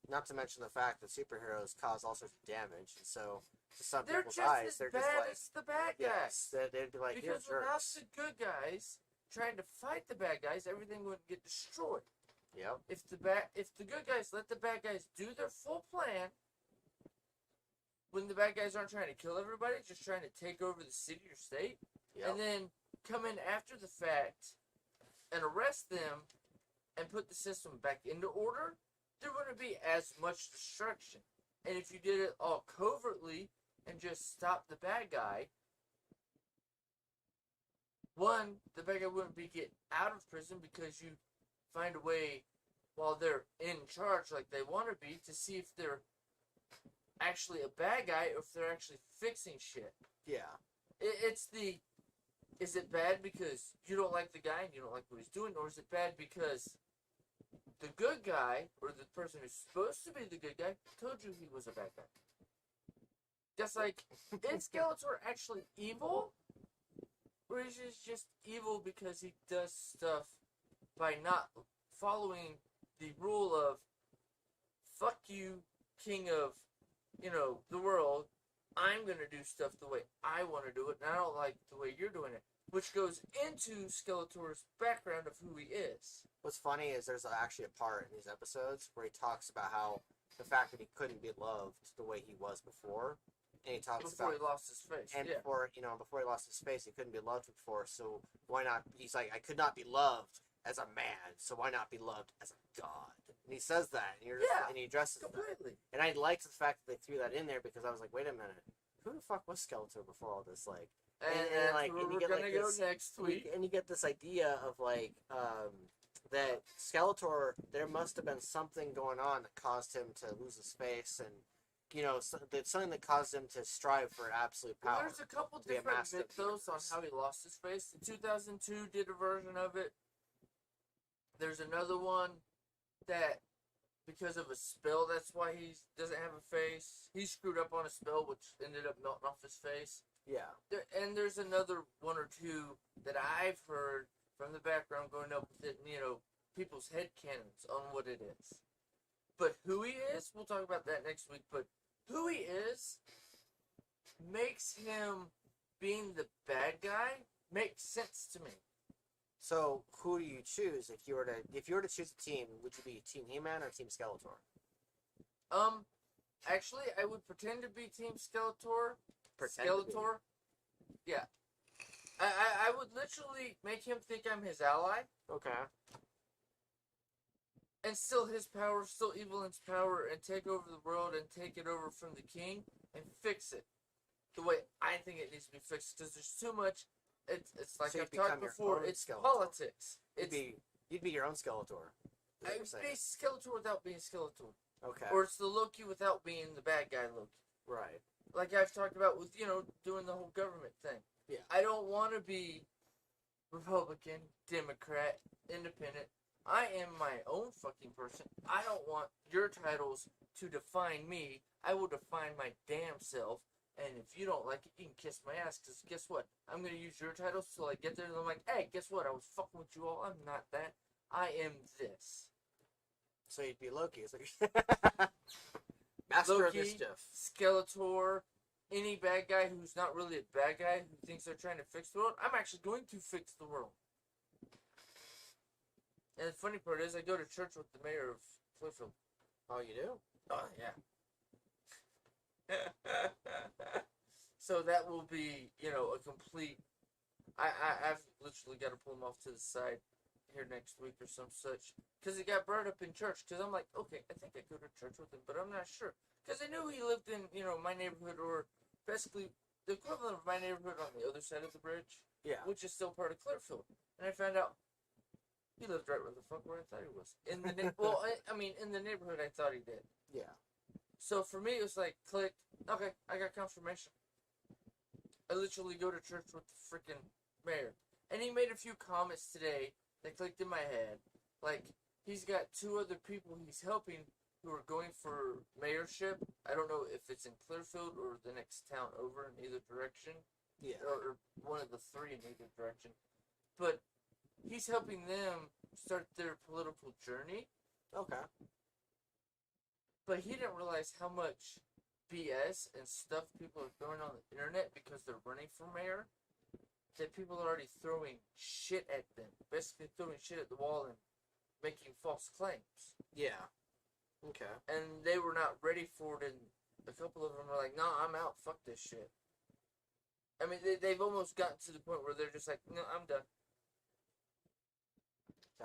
Not to mention the fact that superheroes cause all sorts of damage, and so to some They're people's just eyes, as they're bad just like, as the bad yes, guys. they'd be like, Because you're without jerks. the good guys trying to fight the bad guys, everything would get destroyed. Yep. If the good guys let the bad guys do their full plan, when the bad guys aren't trying to kill everybody, just trying to take over the city or state, Yep. and then come in after the fact and arrest them and put the system back into order, there wouldn't be as much destruction. And if you did it all covertly and just stop the bad guy, one, the bad guy wouldn't be get out of prison because you find a way while they're in charge like they want to be to see if they're actually a bad guy or if they're actually fixing shit. Yeah. Is it bad because you don't like the guy and you don't like what he's doing, or is it bad because the good guy, or the person who's supposed to be the good guy, told you he was a bad guy? That's like, is Skeletor actually evil? Or is he just evil because he does stuff by not following the rule of, fuck you, king of, the world, I'm going to do stuff the way I want to do it, and I don't like the way you're doing it. Which goes into Skeletor's background of who he is. What's funny is there's actually a part in these episodes where he talks about how the fact that he couldn't be loved the way he was before, and he talks Before about he lost his face. and Yeah. before he lost his face, he couldn't be loved before. So why not? He's like, I could not be loved as a man, so why not be loved as a god? And he says that, and and he addresses completely. that. And I liked the fact that they threw that in there because I was like, wait a minute, who the fuck was Skeletor before all this? Like, And like, we're you get gonna like go this, next week. and you get this idea of like that Skeletor, there must have been something going on that caused him to lose his face, and something that caused him to strive for absolute power. Well, there's a couple to be a different master of the mythos on universe. how he lost his face. In 2002 did a version of it. There's another one that because of a spell, that's why he doesn't have a face. He screwed up on a spell, which ended up melting off his face. Yeah. And there's another one or two that I've heard from the background going up with people's head canons on what it is. But who he is, we'll talk about that next week. But who he is makes him being the bad guy makes sense to me. So who do you choose if you were to choose a team? Would you be Team He-Man or Team Skeletor? Actually, I would pretend to be Team Skeletor. Skeletor? Yeah. I would literally make him think I'm his ally. Okay. And still his power, still Evelyn's power, and take over the world and take it over from the king and fix it the way I think it needs to be fixed. Because there's too much. It's like So I've talked before. It's Skeletor. politics. You'd be your own Skeletor. I'd be Skeletor without being Skeletor. Okay. Or it's the Loki without being the bad guy Loki. Right. Like I've talked about with, doing the whole government thing. Yeah. I don't want to be Republican, Democrat, Independent. I am my own fucking person. I don't want your titles to define me. I will define my damn self. And if you don't like it, you can kiss my ass. Because guess what? I'm going to use your titles till I get there. And I'm like, hey, guess what? I was fucking with you all. I'm not that. I am this. So you'd be Loki. It's like Master Loki, of Mischief. Skeletor, any bad guy who's not really a bad guy who thinks they're trying to fix the world. I'm actually going to fix the world. And the funny part is I go to church with the mayor of Clearfield. Oh, you do? Oh, yeah. So that will be, a complete... I've literally got to pull him off to the side here next week or some such. Because it got brought up in church. Because I'm like, okay, I think I go to church with him, but I'm not sure. Because I knew he lived in, my neighborhood, or basically the equivalent of my neighborhood on the other side of the bridge. Yeah. Which is still part of Clearfield. And I found out he lived right where the fuck I thought he was. In the in the neighborhood I thought he did. Yeah. So for me, it was like, clicked. Okay, I got confirmation. I literally go to church with the freaking mayor. And he made a few comments today that clicked in my head. Like, he's got 2 other people he's helping who are going for mayorship. I don't know if it's in Clearfield or the next town over in either direction. Yeah. Or one of the 3 in either direction. But he's helping them start their political journey. Okay. But he didn't realize how much BS and stuff people are throwing on the internet because they're running for mayor. That people are already throwing shit at them. Basically throwing shit at the wall and making false claims. Yeah. Okay. And they were not ready for it, and a couple of them were like, "No, I'm out. Fuck this shit." I mean, they've almost gotten to the point where they're just like, "No, I'm done."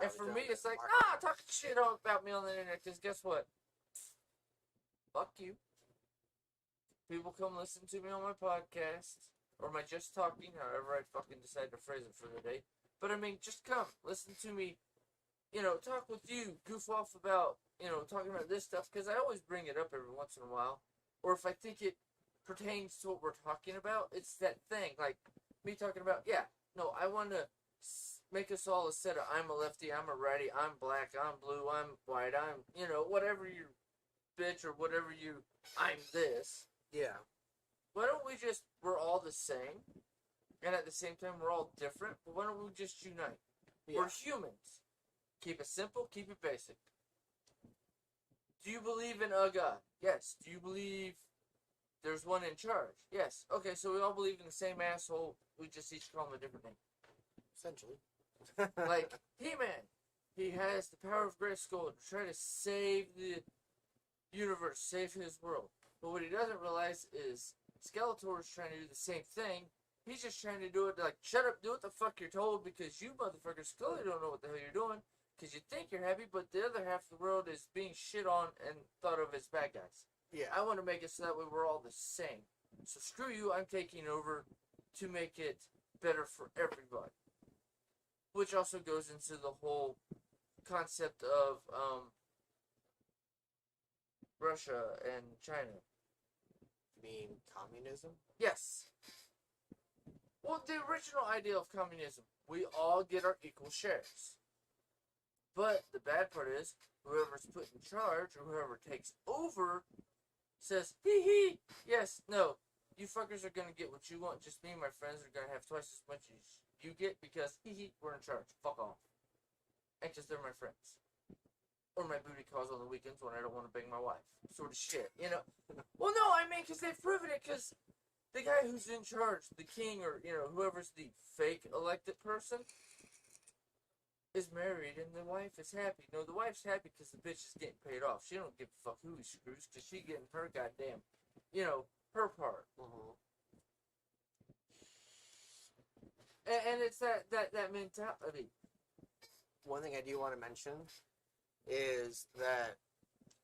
And for me, it's like, nah, talk shit about me on the internet, because guess what? Fuck you. People come listen to me on my podcast, or my just talking, however I fucking decide to phrase it for the day. But I mean, just come, listen to me, talk with you, goof off about, talking about this stuff, because I always bring it up every once in a while. Or if I think it pertains to what we're talking about, it's that thing, like me talking about, I want to make us all a set of I'm a lefty, I'm a righty, I'm black, I'm blue, I'm white, I'm, whatever you bitch or whatever you, I'm this. Yeah. Why don't we just, we're all the same, and at the same time we're all different, but why don't we just unite? Yeah. We're humans. Keep it simple, keep it basic. Do you believe in a God? Yes. Do you believe there's one in charge? Yes. Okay, so we all believe in the same asshole, we just each call him a different name. Essentially. Like, He-Man, he has the power of Grayskull to try to save the universe, save his world. But what he doesn't realize is Skeletor is trying to do the same thing. He's just trying to do it like, shut up, do what the fuck you're told, because you motherfuckers clearly don't know what the hell you're doing, because you think you're happy, but the other half of the world is being shit on and thought of as bad guys. Yeah. I want to make it so that way we're all the same. So screw you, I'm taking over to make it better for everybody. Which also goes into the whole concept of Russia and China. You mean communism? Yes. Well, the original idea of communism, we all get our equal shares. But the bad part is, whoever's put in charge or whoever takes over says, hee hee, yes, no, you fuckers are going to get what you want. Just me and my friends are going to have twice as much as you get because, hee hee, we're in charge. Fuck off. And because they're my friends. Or my booty calls on the weekends when I don't want to bang my wife. Sort of shit, Well, no, I mean, because they've proven it, because the guy who's in charge, the king, or, whoever's the fake elected person, is married and the wife is happy. No, the wife's happy because the bitch is getting paid off. She don't give a fuck who he screws because she getting her goddamn, her part. Mm-hmm. And it's that mentality. One thing I do want to mention is that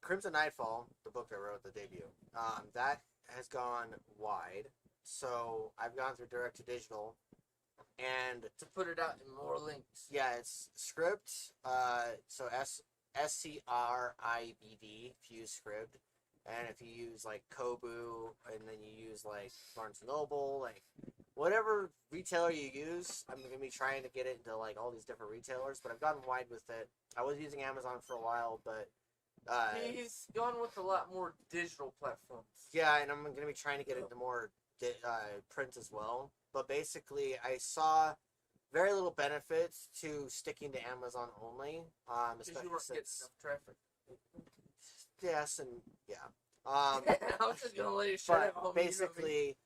Crimson Nightfall, the book I wrote, the debut, that has gone wide. So I've gone through direct to digital, and to put it out in more links. Yeah, it's script. So SCRIBD if you use script, and if you use like Kobu, and then you use like Barnes and Noble, like whatever retailer you use, I'm gonna be trying to get it into like all these different retailers. But I've gotten wide with it. I was using Amazon for a while, but he's gone with a lot more digital platforms. Yeah, and I'm gonna be trying to get into more print as well. But basically, I saw very little benefits to sticking to Amazon only. Because you weren't getting enough traffic. Yes, and yeah. I was just gonna let you shut up. But basically,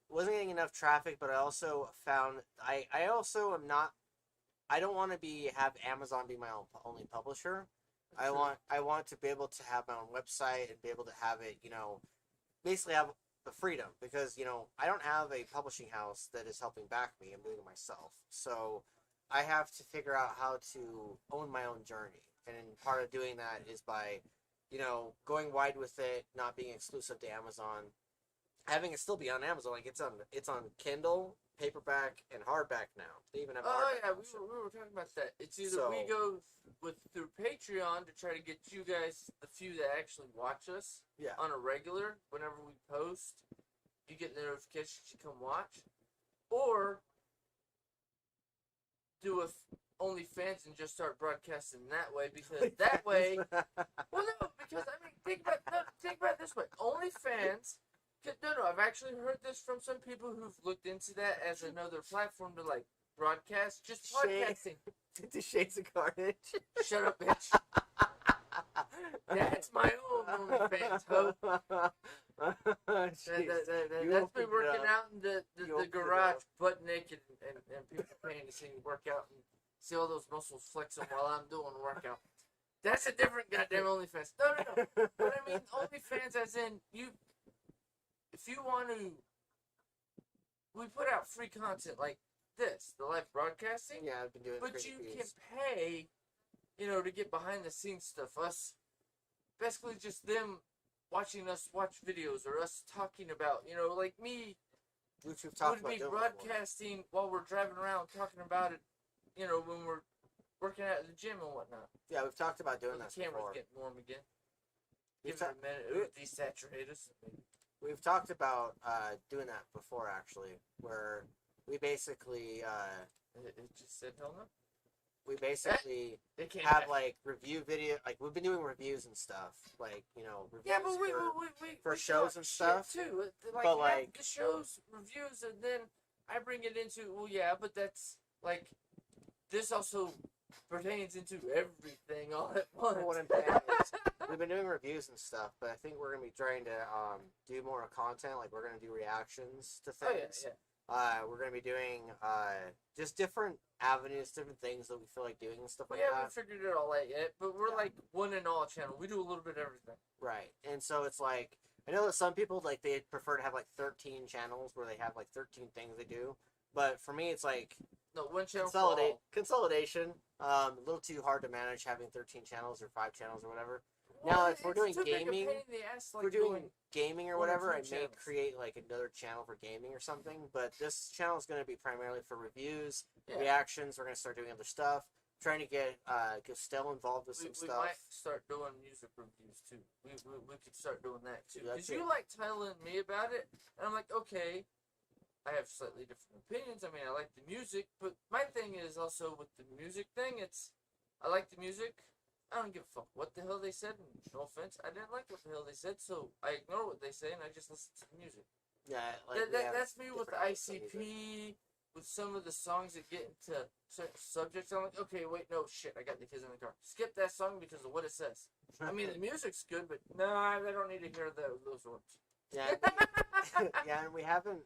wasn't getting enough traffic. But I also found I also am not. I don't want to have Amazon be my only publisher. I want to be able to have my own website and be able to have it, basically have the freedom, because I don't have a publishing house that is helping back me. I'm doing it myself, so I have to figure out how to own my own journey, and part of doing that is by going wide with it, not being exclusive to Amazon, having it still be on Amazon. Like it's on Kindle, paperback, and hardback now. They even have hardback. We were talking about that. It's either we go through Patreon to try to get you guys, the few that actually watch us, on a regular, whenever we post, you get the notifications to come watch, or do OnlyFans and just start broadcasting that way, because that way, well, no, because I mean, think about it this way, OnlyFans. No, I've actually heard this from some people who've looked into that as another platform to, like, broadcast, just Shade. podcasting. 50 Shades of Carnage. Shut up, bitch. That's my own OnlyFans, ho. That's me working out in the garage, butt naked, and people paying to see me work out and see all those muscles flexing while I'm doing a workout. That's a different goddamn OnlyFans. No. But I mean, OnlyFans as in, if you want to, we put out free content like this, the live broadcasting. Yeah, I've been doing it. But you can pay, to get behind the scenes stuff. Us, basically just them watching us watch videos or us talking about, like me, which we've talked would about be broadcasting while we're driving around talking about it, when we're working out at the gym and whatnot. Yeah, we've talked about doing that. The camera's before. getting warm again. Give it a minute. It would desaturate us. We've talked about doing that before, actually, where we basically it just said hell no. We basically have like review video, like we've been doing reviews and stuff, like reviews yeah, but we for shows and stuff too. But like the shows reviews, and then I bring it into but that's like this also pertains into everything all at once. What I'm saying is, we've been doing reviews and stuff, but I think we're gonna be trying to do more content. Like we're gonna do reactions to things. Oh, yeah. We're gonna be doing just different avenues, different things that we feel like doing and stuff like that. We that. haven't figured it all out yet, but we're like one and all channel. We do a little bit of everything. Right, and so it's like I know that some people like they prefer to have like 13 channels where they have like 13 things they do, but for me it's like no one channel. Consolidation. A little too hard to manage having 13 channels or 5 channels or whatever. Well, now, if we're doing gaming, we're doing gaming or whatever, I may create like another channel for gaming or something. But this channel is going to be primarily for reviews, reactions. We're going to start doing other stuff. Trying to get Ghostelle involved with some stuff. We might start doing music reviews too. We could start doing that too. Because you like telling me about it, and I'm like, okay, I have slightly different opinions. I mean, I like the music, but my thing is also with the music thing. I like the music. I don't give a fuck what the hell they said. No offense, I didn't like what the hell they said, so I ignore what they say and I just listen to the music. Yeah, like that's me with the ICP, with some of the songs that get into certain subjects. I'm like, okay, wait, no, shit, I got the kids in the car. Skip that song because of what it says. I mean, the music's good, but no, I don't need to hear those words. Yeah, yeah, and we haven't.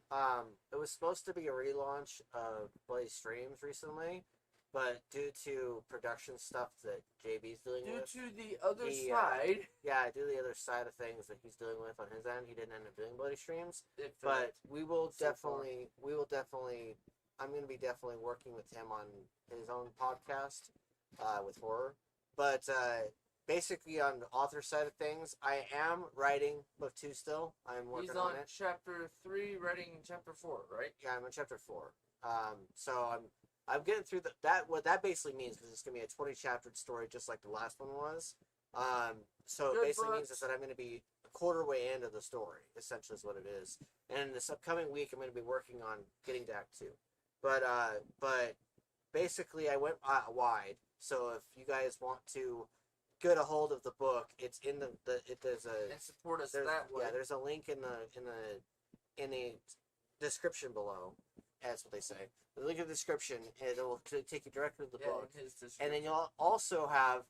It was supposed to be a relaunch of Bloody Streams recently. But due to production stuff that JB's dealing with, due to the other side, due to the other side of things that he's dealing with on his end, he didn't end up doing Bloody Streams. But I'm going to be definitely working with him on his own podcast with horror. But basically, on the author side of things, I am writing book 2 still. I'm working on it. He's on chapter 3, writing chapter 4, right? Yeah, I'm on chapter 4. So I'm getting through that. What that basically means is it's gonna be a 20-chapter story, just like the last one was. So it basically means is that I'm gonna be a quarter way into the story. Essentially, is what it is. And this upcoming week, I'm gonna be working on getting to Act 2. But basically, I went wide. So if you guys want to get a hold of the book, it's in there's a and support us that way. Yeah, there's a link in the description below. That's what they say. The link in the description, and it will take you directly to the book. And then you'll also have,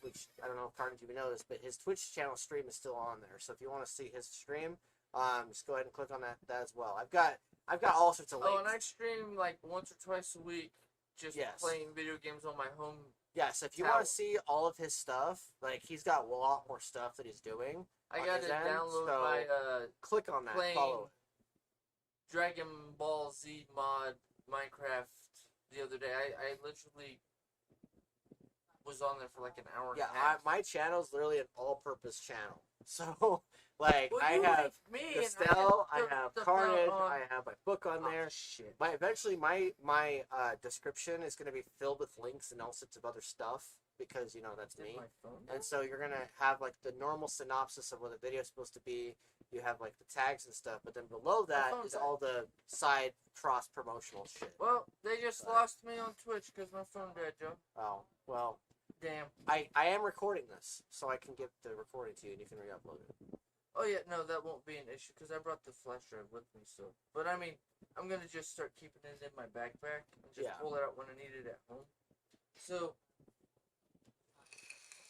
which I don't know if Karnage even knows, but his Twitch channel stream is still on there. So if you want to see his stream, just go ahead and click on that as well. I've got all sorts of links. Oh, and I stream like once or twice a week, just playing video games on my home. Yeah, so if you want to see all of his stuff, like he's got a lot more stuff that he's doing. I got to download my click on that, follow it. Dragon Ball Z mod Minecraft the other day. I literally was on there for like an hour and a half. My channel is literally an all-purpose channel. So, like, well, I have Ghostelle, I have Karnage, on. I have my book on there. Shit. Eventually, my description is going to be filled with links and all sorts of other stuff. Because, that's me. And so you're going to have, like, the normal synopsis of what the video is supposed to be. You have, like, the tags and stuff. But then below that is all the side cross-promotional shit. Well, they just lost me on Twitch because my phone died, Joe. Oh, well. Damn. I am recording this, so I can give the recording to you and you can re-upload it. Oh yeah, no, that won't be an issue because I brought the flash drive with me. So, but I mean, I'm gonna just start keeping it in my backpack and just pull it out when I need it at home. So,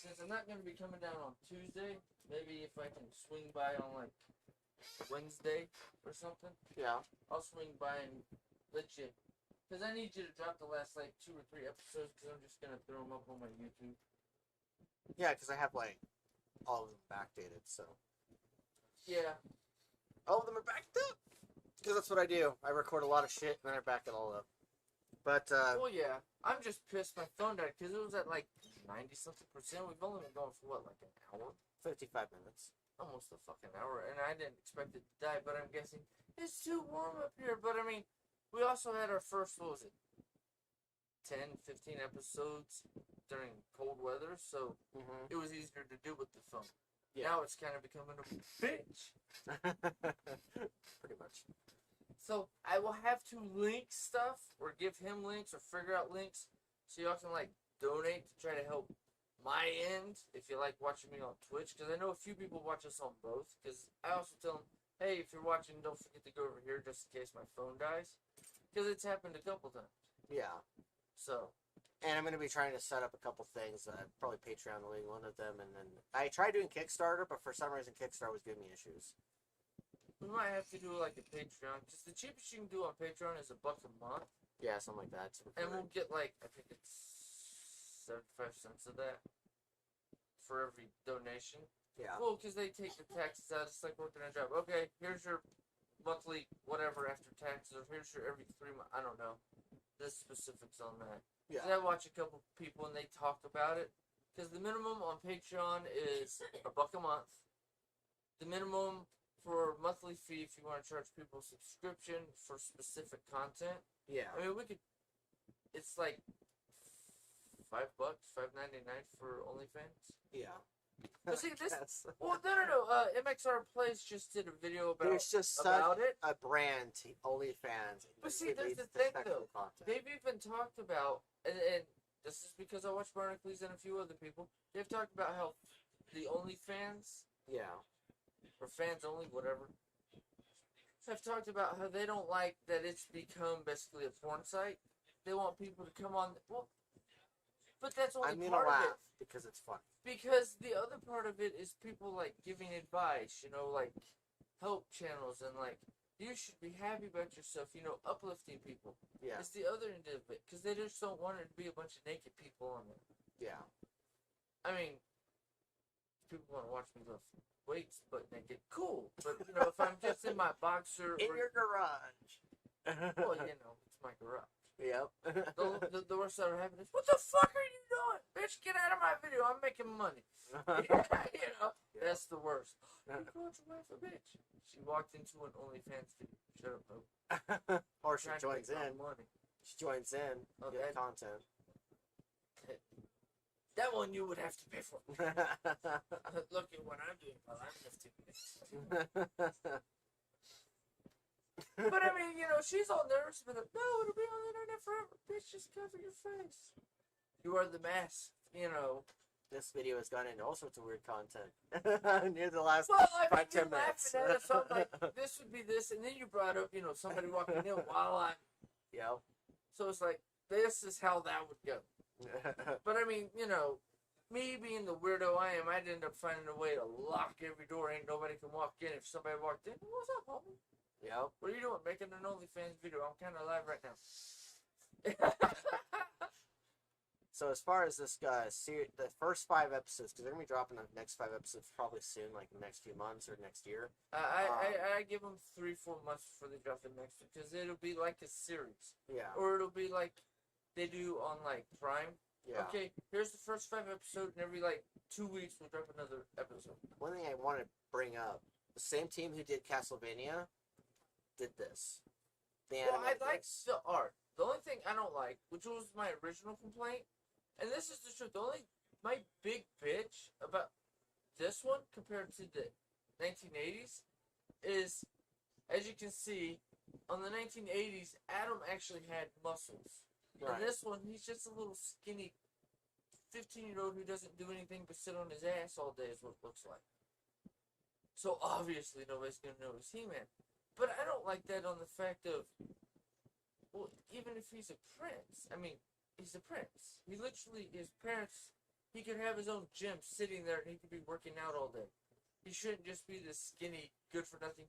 since I'm not gonna be coming down on Tuesday, maybe if I can swing by on like Wednesday or something. Yeah. I'll swing by and let you. Because I need you to drop the last like 2 or 3 episodes because I'm just gonna throw them up on my YouTube. Yeah, because I have like all of them backdated, so. Yeah. All of them are backed up. Because that's what I do. I record a lot of shit and then I back it all up. But, well, yeah. I'm just pissed my phone died because it was at like 90-something%. We've only been going for what, like an hour? 55 minutes. Almost a fucking hour. And I didn't expect it to die, but I'm guessing it's too warm up here. But I mean, we also had our first, what was it? 10, 15 episodes during cold weather, so it was easier to do with the phone. Yeah. Now it's kind of becoming a bitch. Pretty much. So I will have to link stuff or give him links or figure out links so y'all can like donate to try to help my end if you like watching me on Twitch, because I know a few people watch us on both, because I also tell them, hey, if you're watching, don't forget to go over here just in case my phone dies, because it's happened a couple times. Yeah. So. And I'm going to be trying to set up a couple things. Probably Patreon will be one of them. And then I tried doing Kickstarter, but for some reason Kickstarter was giving me issues. We might have to do like a Patreon, because the cheapest you can do on Patreon is $1 a month. Yeah, something like that. And we'll get like, I think it's 75 cents of that for every donation. Yeah. Well, because they take the taxes out. It's like working a job. Okay, here's your monthly whatever after taxes, or here's your every 3 months. I don't know the specifics on that. Yeah. I watch a couple people and they talk about it. Because the minimum on Patreon is $1 a month. The minimum for a monthly fee, if you want to charge people a subscription for specific content. Yeah. I mean, we could. It's like $5, $5.99 for OnlyFans. Yeah. But see, this. Well, no. MXR Plays just did a video about There's just about it. A brand, OnlyFans. But see, there's the thing though. They've even talked about, and this is because I watch Barnacles and a few other people. They've talked about how the OnlyFans, or fans only, whatever. Have talked about how they don't like that it's become basically a porn site. They want people to come on. Well, but that's only part of it. Because it's fun. Because the other part of it is people like giving advice, like help channels and like you should be happy about yourself, uplifting people. Yeah. It's the other end of it because they just don't want it to be a bunch of naked people on there. Yeah. I mean, people want to watch me lift weights but naked, cool. But if I'm just in my boxer in your garage. Well, it's my garage. Yep. the worst that ever happened is, what the fuck are you doing? Bitch, get out of my video. I'm making money. That's the worst. You called your wife a bitch. She walked into an OnlyFans video. Shut up, bro. Or she joins in. Money. She joins in. Get content. That one you would have to pay for. Look at what I'm doing while I'm lifting this. But I mean, she's all nervous, but no, it'll be on the internet forever. Bitch, just cover your face. You are the mask, This video has gone into all sorts of weird content near the last 5-10 minutes. At it, so I'm like, this would be this, and then you brought up, somebody walking in while I'm. Yep. So it's like, this is how that would go. But I mean, me being the weirdo I am, I'd end up finding a way to lock every door. Ain't nobody can walk in. If somebody walked in, what's up, homie? Yep. What are you doing? Making an OnlyFans video. I'm kind of live right now. So as far as this guy, the first 5 episodes, because they're going to be dropping the next 5 episodes probably soon, like the next few months or next year. I give them 3-4 months before they drop the next one, because it'll be like a series. Yeah. Or it'll be like they do on like Prime. Yeah. Okay, here's the first 5 episodes, and every like 2 weeks we'll drop another episode. One thing I want to bring up, the same team who did Castlevania did this. Well, I like the art. The only thing I don't like, which was my original complaint, and this is the truth, my big bitch about this one compared to the 1980s is, as you can see, on the 1980s, Adam actually had muscles. Right. And this one, he's just a little skinny 15-year-old who doesn't do anything but sit on his ass all day is what it looks like. So obviously nobody's gonna know it's He-Man. But I don't like that on the fact of, well, even if he's a prince, I mean, he's a prince. He literally, his parents, he could have his own gym sitting there and he could be working out all day. He shouldn't just be this skinny, good for nothing.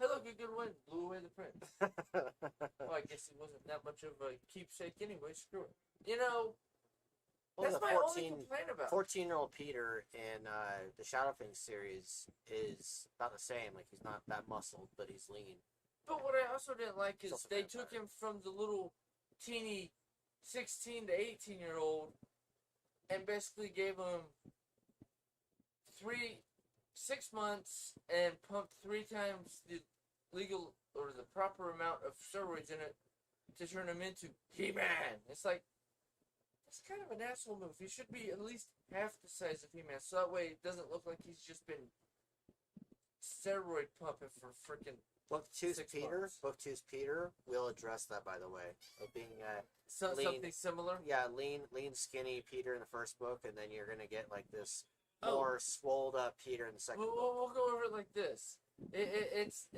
Hello, good win. Blew away the prince. Well, I guess he wasn't that much of a keepsake anyway. Screw it. You know, Well, that's the my only complaint about it. 14-year-old Peter in the Shadowfang series is about the same. Like, he's not that muscled, but he's lean. But what I also didn't like He's is also they vampire. took him from the little teeny 16 to 18-year-old and basically gave him 6 months and pumped 3 times the legal or the proper amount of steroids in it to turn him into He-Man. It's like, it's kind of an asshole move. He should be at least half the size of He-Man, so that way it doesn't look like he's just been steroid pumping for freaking Book 2's 6 Peter. months. Book 2's Peter will address that, by the way, of being So, lean. something similar. Yeah, lean, skinny Peter in the first book, and then you're gonna get like this Oh. more swolled up Peter in the second book. We'll go over it like this. It's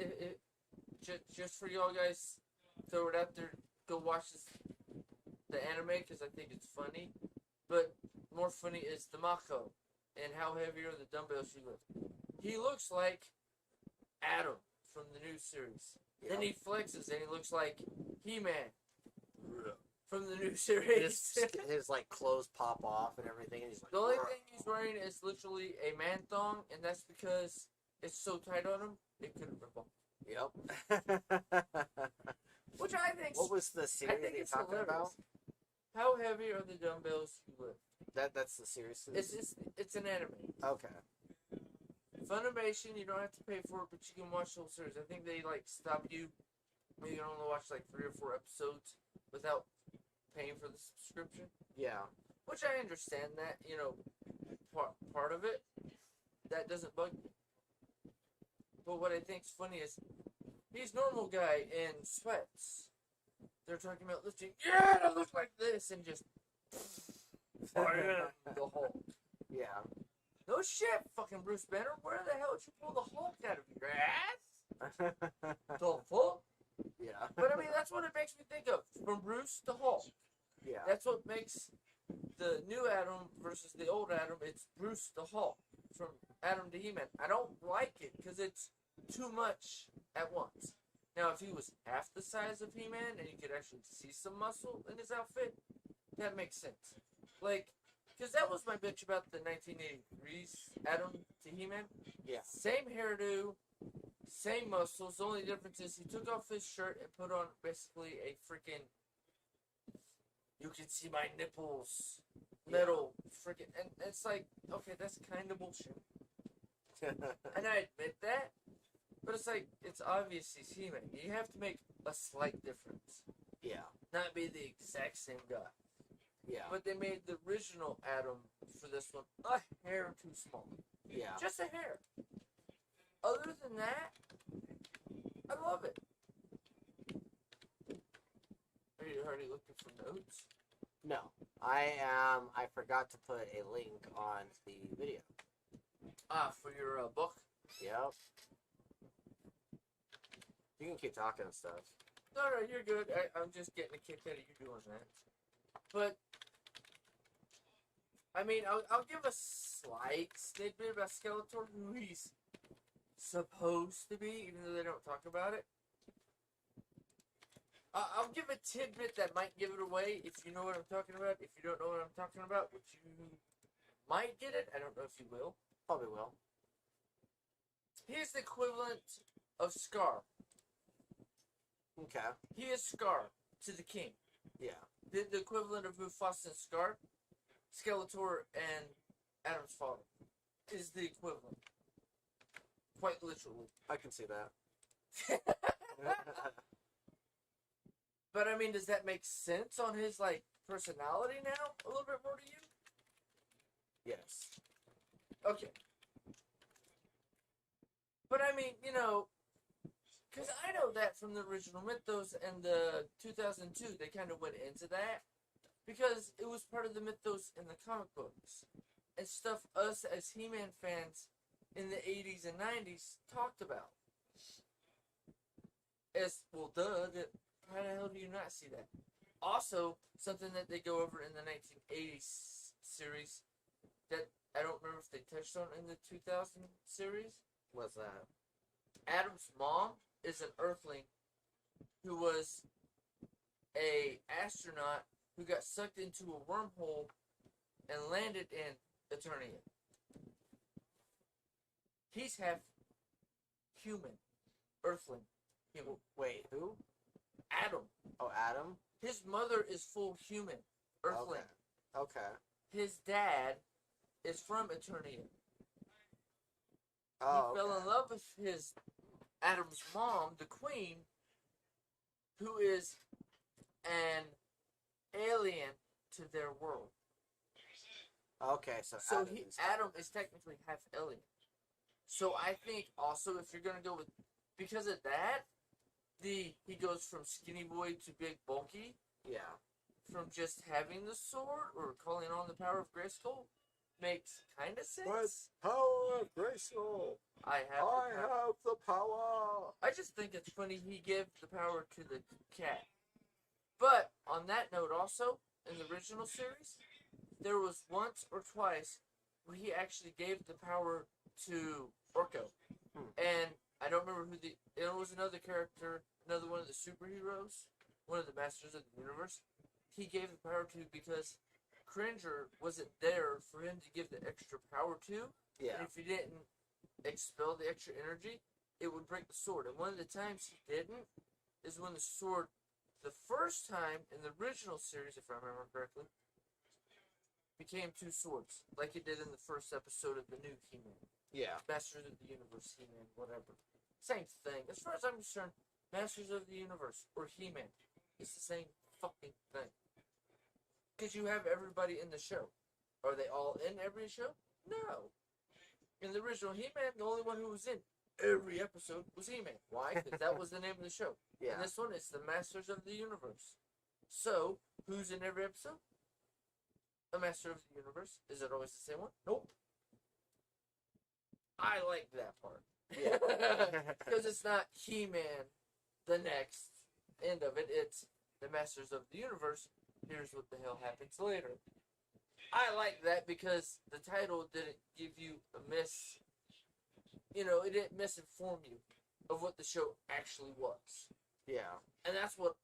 just for y'all guys, throw it out there. Go watch the anime because I think it's funny. But more funny is the Mako and how heavy are the dumbbells you lift. He looks like Adam from the new series. Then he flexes and he looks like He-Man from the new series. his like clothes pop off and everything. And he's like, The only thing he's wearing is literally a man thong, and that's because it's so tight on him, it couldn't rip off. Yep. Which I think. What was the I series that think you're it's talking hilarious. about? How heavy are the dumbbells you lift? That's the series. It's an anime. Okay. Funimation, you don't have to pay for it, but you can watch the whole series. I think they like stop you. You can only watch like 3 or 4 episodes without paying for the subscription. Yeah. Which I understand that, you know, part of it. That doesn't bug me. But what I think's funny is he's normal guy in sweats. They're talking about lifting. Yeah, I look like this, and just I am the Hulk. Yeah. No shit, fucking Bruce Banner. Where the hell did you pull the Hulk out of your ass? The fuck? Yeah. But I mean, that's what it makes me think of. From Bruce to Hulk. Yeah. That's what makes the new Adam versus the old Adam. It's Bruce the Hulk. From Adam to He-Man. I don't like it because it's too much at once. Now, if he was half the size of He-Man and you could actually see some muscle in his outfit, that makes sense. Like, because that was my bitch about the 1983's Adam to He-Man. Yeah. Same hairdo, same muscles. The only difference is he took off his shirt and put on basically a freaking, you can see my nipples, metal freaking, and it's like, okay, that's kind of bullshit. And I admit that, but it's like, it's obvious he's He-Man. You have to make a slight difference. Yeah. Not be the exact same guy. Yeah. But they made the original Adam for this one a hair too small. Yeah. Just a hair. Other than that, I love it. Are you already looking for notes? No. I forgot to put a link on the video. For your book? Yep. You can keep talking and stuff. No, you're good. I'm just getting a kick out of you doing that. But, I mean, I'll give a slight snippet about Skeletor, who he's supposed to be, even though they don't talk about it. I'll give a tidbit that might give it away if you know what I'm talking about. If you don't know what I'm talking about, which you might get it, I don't know if you will. Probably will. He is the equivalent of Scar. Okay. He is Scar to the king. Yeah. The equivalent of Mufasa and Scar, Skeletor and Adam's father, is the equivalent. Quite literally. I can see that. But I mean, does that make sense on his like personality now? A little bit more to you? Yes. Okay. But I mean, you know, because I know that from the original Mythos and the 2002, they kind of went into that. Because it was part of the Mythos in the comic books. And stuff us as He-Man fans in the 80s and 90s talked about. As well, duh. How the hell do you not see that? Also, something that they go over in the 1980s series that I don't remember if they touched on in the 2000 series. What's that? Adam's mom is an Earthling who was a astronaut who got sucked into a wormhole and landed in Eternia. He's half human, Earthling, human. Wait, who? Adam. Oh, Adam? His mother is full human, Earthling. Okay. His dad is from Eternia. Oh, He fell in love with Adam's mom, the Queen, who is an alien to their world. Okay, so Adam is technically half alien. So I think also if you're gonna go with, because of that, he goes from skinny boy to big bulky. Yeah. From just having the sword or calling on the power of Grayskull makes kind of sense. What power of Grayskull? I have the power. I just think it's funny he gave the power to the cat. But on that note, also in the original series, there was once or twice where he actually gave the power to Orko. And I don't remember who it was another character, another one of the superheroes, one of the Masters of the Universe. He gave the power to because Cringer wasn't there for him to give the extra power to. Yeah. And if he didn't expel the extra energy, it would break the sword. And one of the times he didn't is when the sword, the first time in the original series, if I remember correctly, became two swords, like it did in the first episode of the new He-Man. Yeah. Masters of the Universe, He-Man, whatever. Same thing. As far as I'm concerned, Masters of the Universe or He-Man, it's the same fucking thing. Because you have everybody in the show. Are they all in every show? No. In the original He-Man, the only one who was in every episode was He-Man. Why? Because that was the name of the show. Yeah. And this one is the Masters of the Universe. So, who's in every episode? A Master of the Universe. Is it always the same one? Nope. I like that part. Yeah. Because it's not He-Man, the next end of it. It's the Masters of the Universe. Here's what the hell happens later. I like that because the title didn't give you it didn't misinform you of what the show actually was. Yeah. And that's what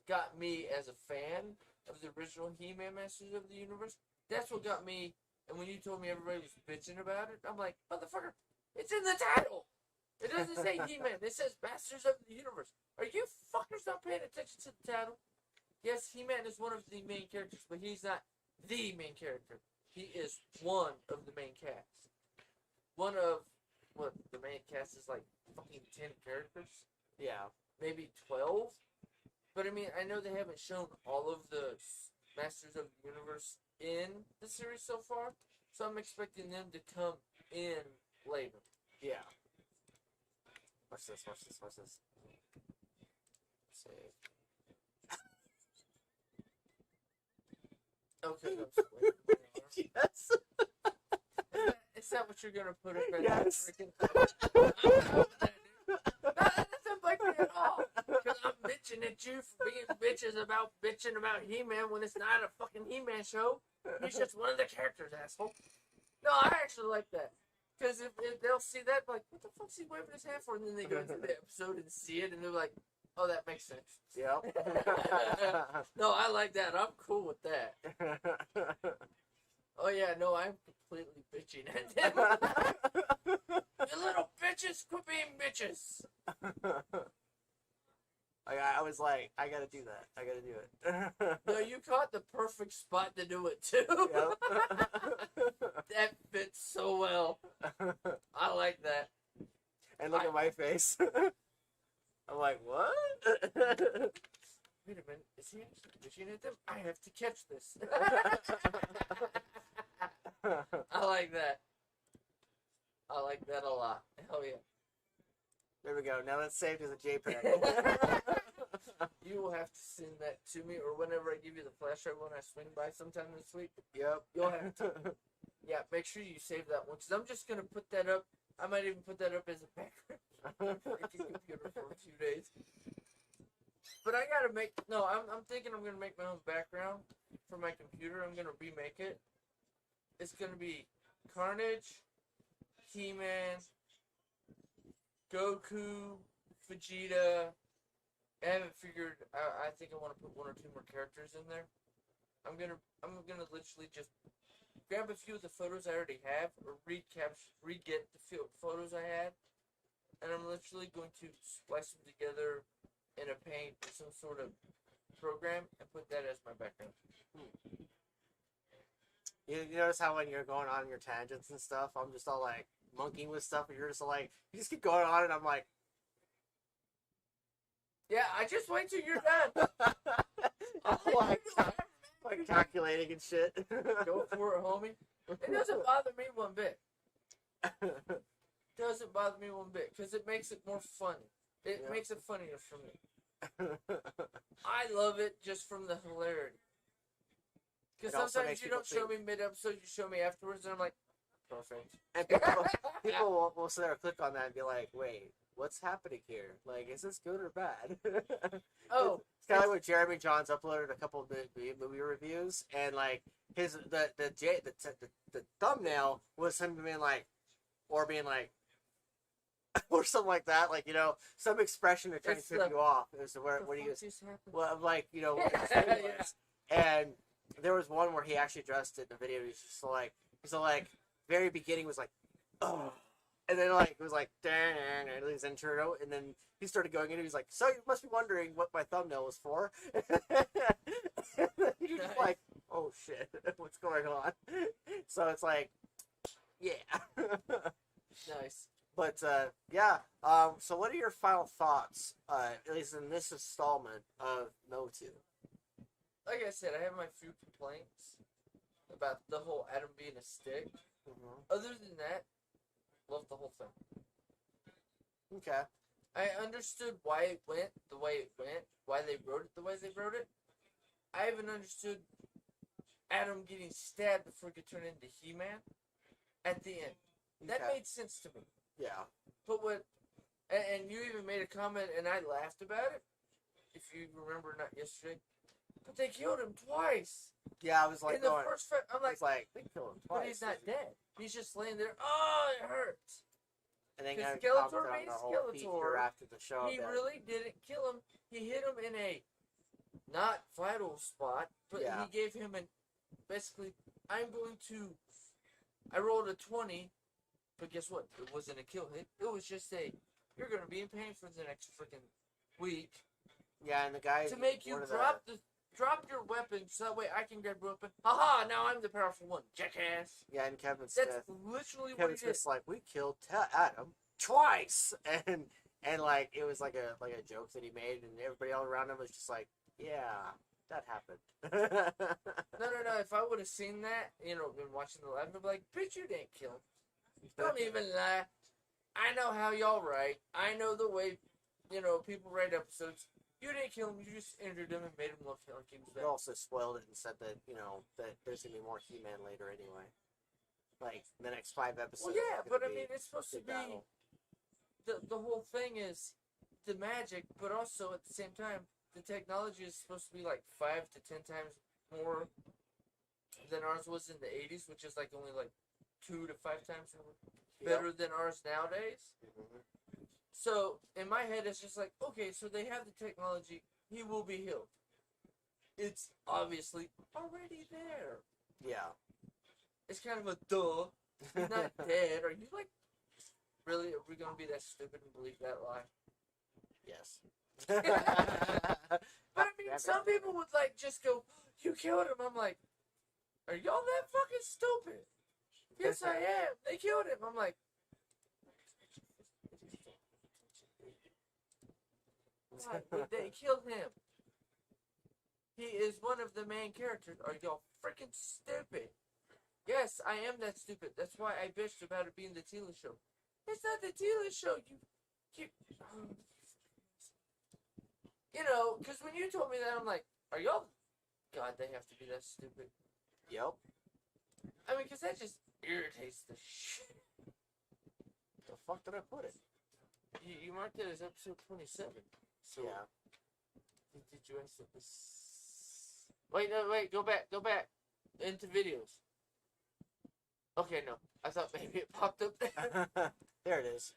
got me as a fan of the original He-Man Masters of the Universe. That's what got me, and when you told me everybody was bitching about it, I'm like, motherfucker, it's in the title! It doesn't say He-Man, it says Masters of the Universe. Are you fuckers not paying attention to the title? Yes, He-Man is one of the main characters, but he's not the main character. He is one of the main cast. One of, the main cast is like fucking 10 characters? Yeah. Maybe 12? But I mean, I know they haven't shown all of the Masters of the Universe in the series so far, so I'm expecting them to come in later. Yeah. Watch this. Save. Okay, no, so wait. Yes. Is that what you're gonna put up at Yes. freaking no, that doesn't bug me at all. Because I'm bitching at you for being bitching about He-Man when it's not a fucking He-Man show. He's just one of the characters, asshole. No, I actually like that. Because if they'll see that, like, what the fuck's he waving his hand for? And then they go into the episode and see it, and they're like, oh, that makes sense. Yep. No, I like that. I'm cool with that. Oh, yeah, no, I'm completely bitching at them. You little bitches, quit being bitches. I was like, I gotta do that. I gotta do it. No, you caught the perfect spot to do it, too. Yep. That fits so well. I like that. And look at my face. I'm like, what? Wait a minute, is he actually bitching at them? I have to catch this. I like that. I like that a lot. Hell yeah. There we go. Now that's saved as a JPEG. You will have to send that to me, or whenever I give you the flashlight when I swing by sometime this week. Yep. You'll have to. Yeah, make sure you save that one, because I'm just going to put that up I might even put that up as a background for the computer for a few days. But I gotta make. No, I'm thinking I'm gonna make my own background for my computer. I'm gonna remake it. It's gonna be Karnage, He-Man, Goku, Vegeta. I haven't figured. I think I want to put one or two more characters in there. I'm gonna literally just grab a few of the photos I already have, or re-get the photos I had, and I'm literally going to splice them together in a paint or some sort of program and put that as my background. You notice how when you're going on your tangents and stuff, I'm just all like monkeying with stuff, and you're just like, you just keep going on, and I'm like, yeah, I just wait till you're done. I'm like calculating and shit. Go for it, homie. It doesn't bother me one bit. Doesn't bother me one bit because it makes it more funny. It makes it funnier for me. I love it just from the hilarity. Because sometimes you don't show me mid-episode, you show me afterwards, and I'm like, perfect. And people will sit there and click on that and be like, wait, what's happening here? Like, is this good or bad? Oh. It's kind of like when Jeremy Johns uploaded a couple of movie reviews, and like the thumbnail was him being like, or something like that, like, you know, some expression to try to tip you off. It was what do you? Well, like, you know, what his name was. And there was one where he actually addressed it in the video. He's just like, very beginning was like, oh. And then, like, it was like, and his intro, and then he started going in, and he's like, so you must be wondering what my thumbnail was for. You're just like, oh, shit, what's going on? So it's like, yeah. Nice. But, yeah, so what are your final thoughts, at least in this installment of MOTU? Like I said, I have my few complaints about the whole Adam being a stick. Mm-hmm. Other than that, love the whole thing. Okay. I understood why it went the way it went, why they wrote it the way they wrote it. I even understood Adam getting stabbed before he could turn into He-Man at the end. That made sense to me. Yeah. But and you even made a comment, and I laughed about it, if you remember, not yesterday. But they killed him twice. Yeah, I was like, in the first fight, I'm like, they killed him twice. But he's not dead. He's just laying there. Oh, it hurts. And then Skeletor being Skeletor, after the show. He really didn't kill him. He hit him in a not vital spot, but he gave him basically, I rolled a 20, but guess what? It wasn't a kill hit. It was just you're going to be in pain for the next freaking week. Yeah, and the guy to make you drop your weapon so that way I can grab your weapon. Haha, now I'm the powerful one, jackass. Yeah, and Kevin Smith. That's literally Kevin what he Smith's did. like, we killed Adam twice, and like it was like a joke that he made, and everybody all around him was just like, yeah, that happened. No. If I would have seen that, been watching the live, I'd be like, bitch, you didn't kill him. Don't even lie. I know how y'all write. I know the way, people write episodes. You didn't kill him, you just injured him and made him look like he was dead. You also spoiled it and said that, that there's going to be more He-Man later anyway. Like, the next 5 episodes. Well, yeah, but I mean, it's supposed to be... Battle. The whole thing is the magic, but also at the same time, the technology is supposed to be like 5 to 10 times more than ours was in the 80s, which is like only like 2 to 5 times better than ours nowadays. Mm-hmm. So, in my head, it's just like, okay, so they have the technology, he will be healed. It's obviously already there. Yeah. It's kind of a duh. He's not dead. Are you like, really, are we going to be that stupid and believe that lie? Yes. But I mean, some people would like just go, you killed him. I'm like, are y'all that fucking stupid? Yes, I am. They killed him. I'm like, why would they kill him? He is one of the main characters. Are y'all freaking stupid? Yes, I am that stupid. That's why I bitched about it being the Tila show. It's not the Tila show. Because when you told me that, I'm like, are y'all... God, they have to be that stupid. Yep. I mean, because that just irritates the shit. The fuck did I put it? You marked it as episode 27. So Yeah. Did you answer this? Wait, no, wait, go back into videos. Okay, no, I thought maybe it popped up there. There it is.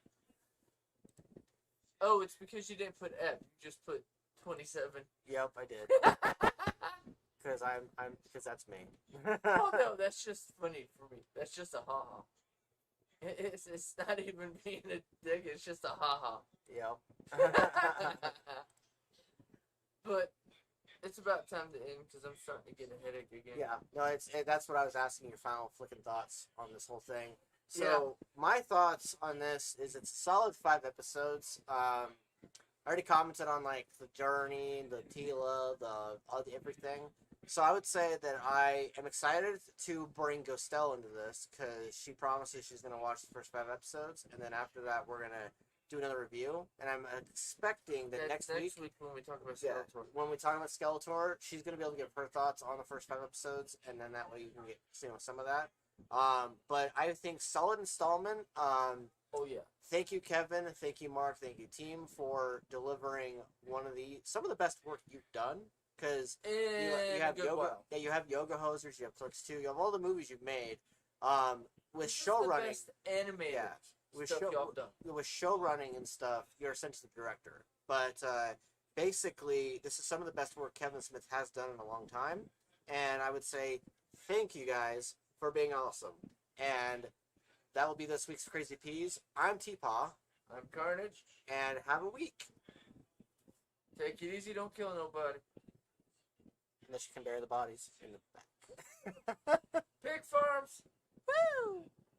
Oh, it's because you didn't put F. You just put 27. Yep, I did. Because that's me. Oh no, that's just funny for me. That's just a ha-ha. It's not even being a dick, it's just a ha-ha. Yep. But it's about time to end because I'm starting to get a headache again. Yeah, no, that's what I was asking, your final flicking thoughts on this whole thing. So my thoughts on this is it's a solid 5 episodes. I already commented on like the journey, the Tila, all the everything. So I would say that I am excited to bring Ghostelle into this because she promises she's going to watch the first 5 episodes, and then after that we're going to do another review. And I'm expecting that next week when we talk about Skeletor. when we talk about Skeletor, she's going to be able to give her thoughts on the first 5 episodes, and then that way you can get some of that. But I think solid installment. Oh yeah. Thank you, Kevin. Thank you, Mark. Thank you, team, for delivering some of the best work you've done. Because you have yoga, you have Yoga Hosers, you have Clerks 2, you have all the movies you've made. With show running, best animated with stuff y'all done. With show running and stuff, you're essentially the director. But basically, this is some of the best work Kevin Smith has done in a long time, and I would say thank you guys for being awesome. And that will be this week's Crazy Peas. I'm TPAW. I'm Karnage. And have a week. Take it easy, don't kill nobody. Unless you can bury the bodies in the back. Pig farms! Woo!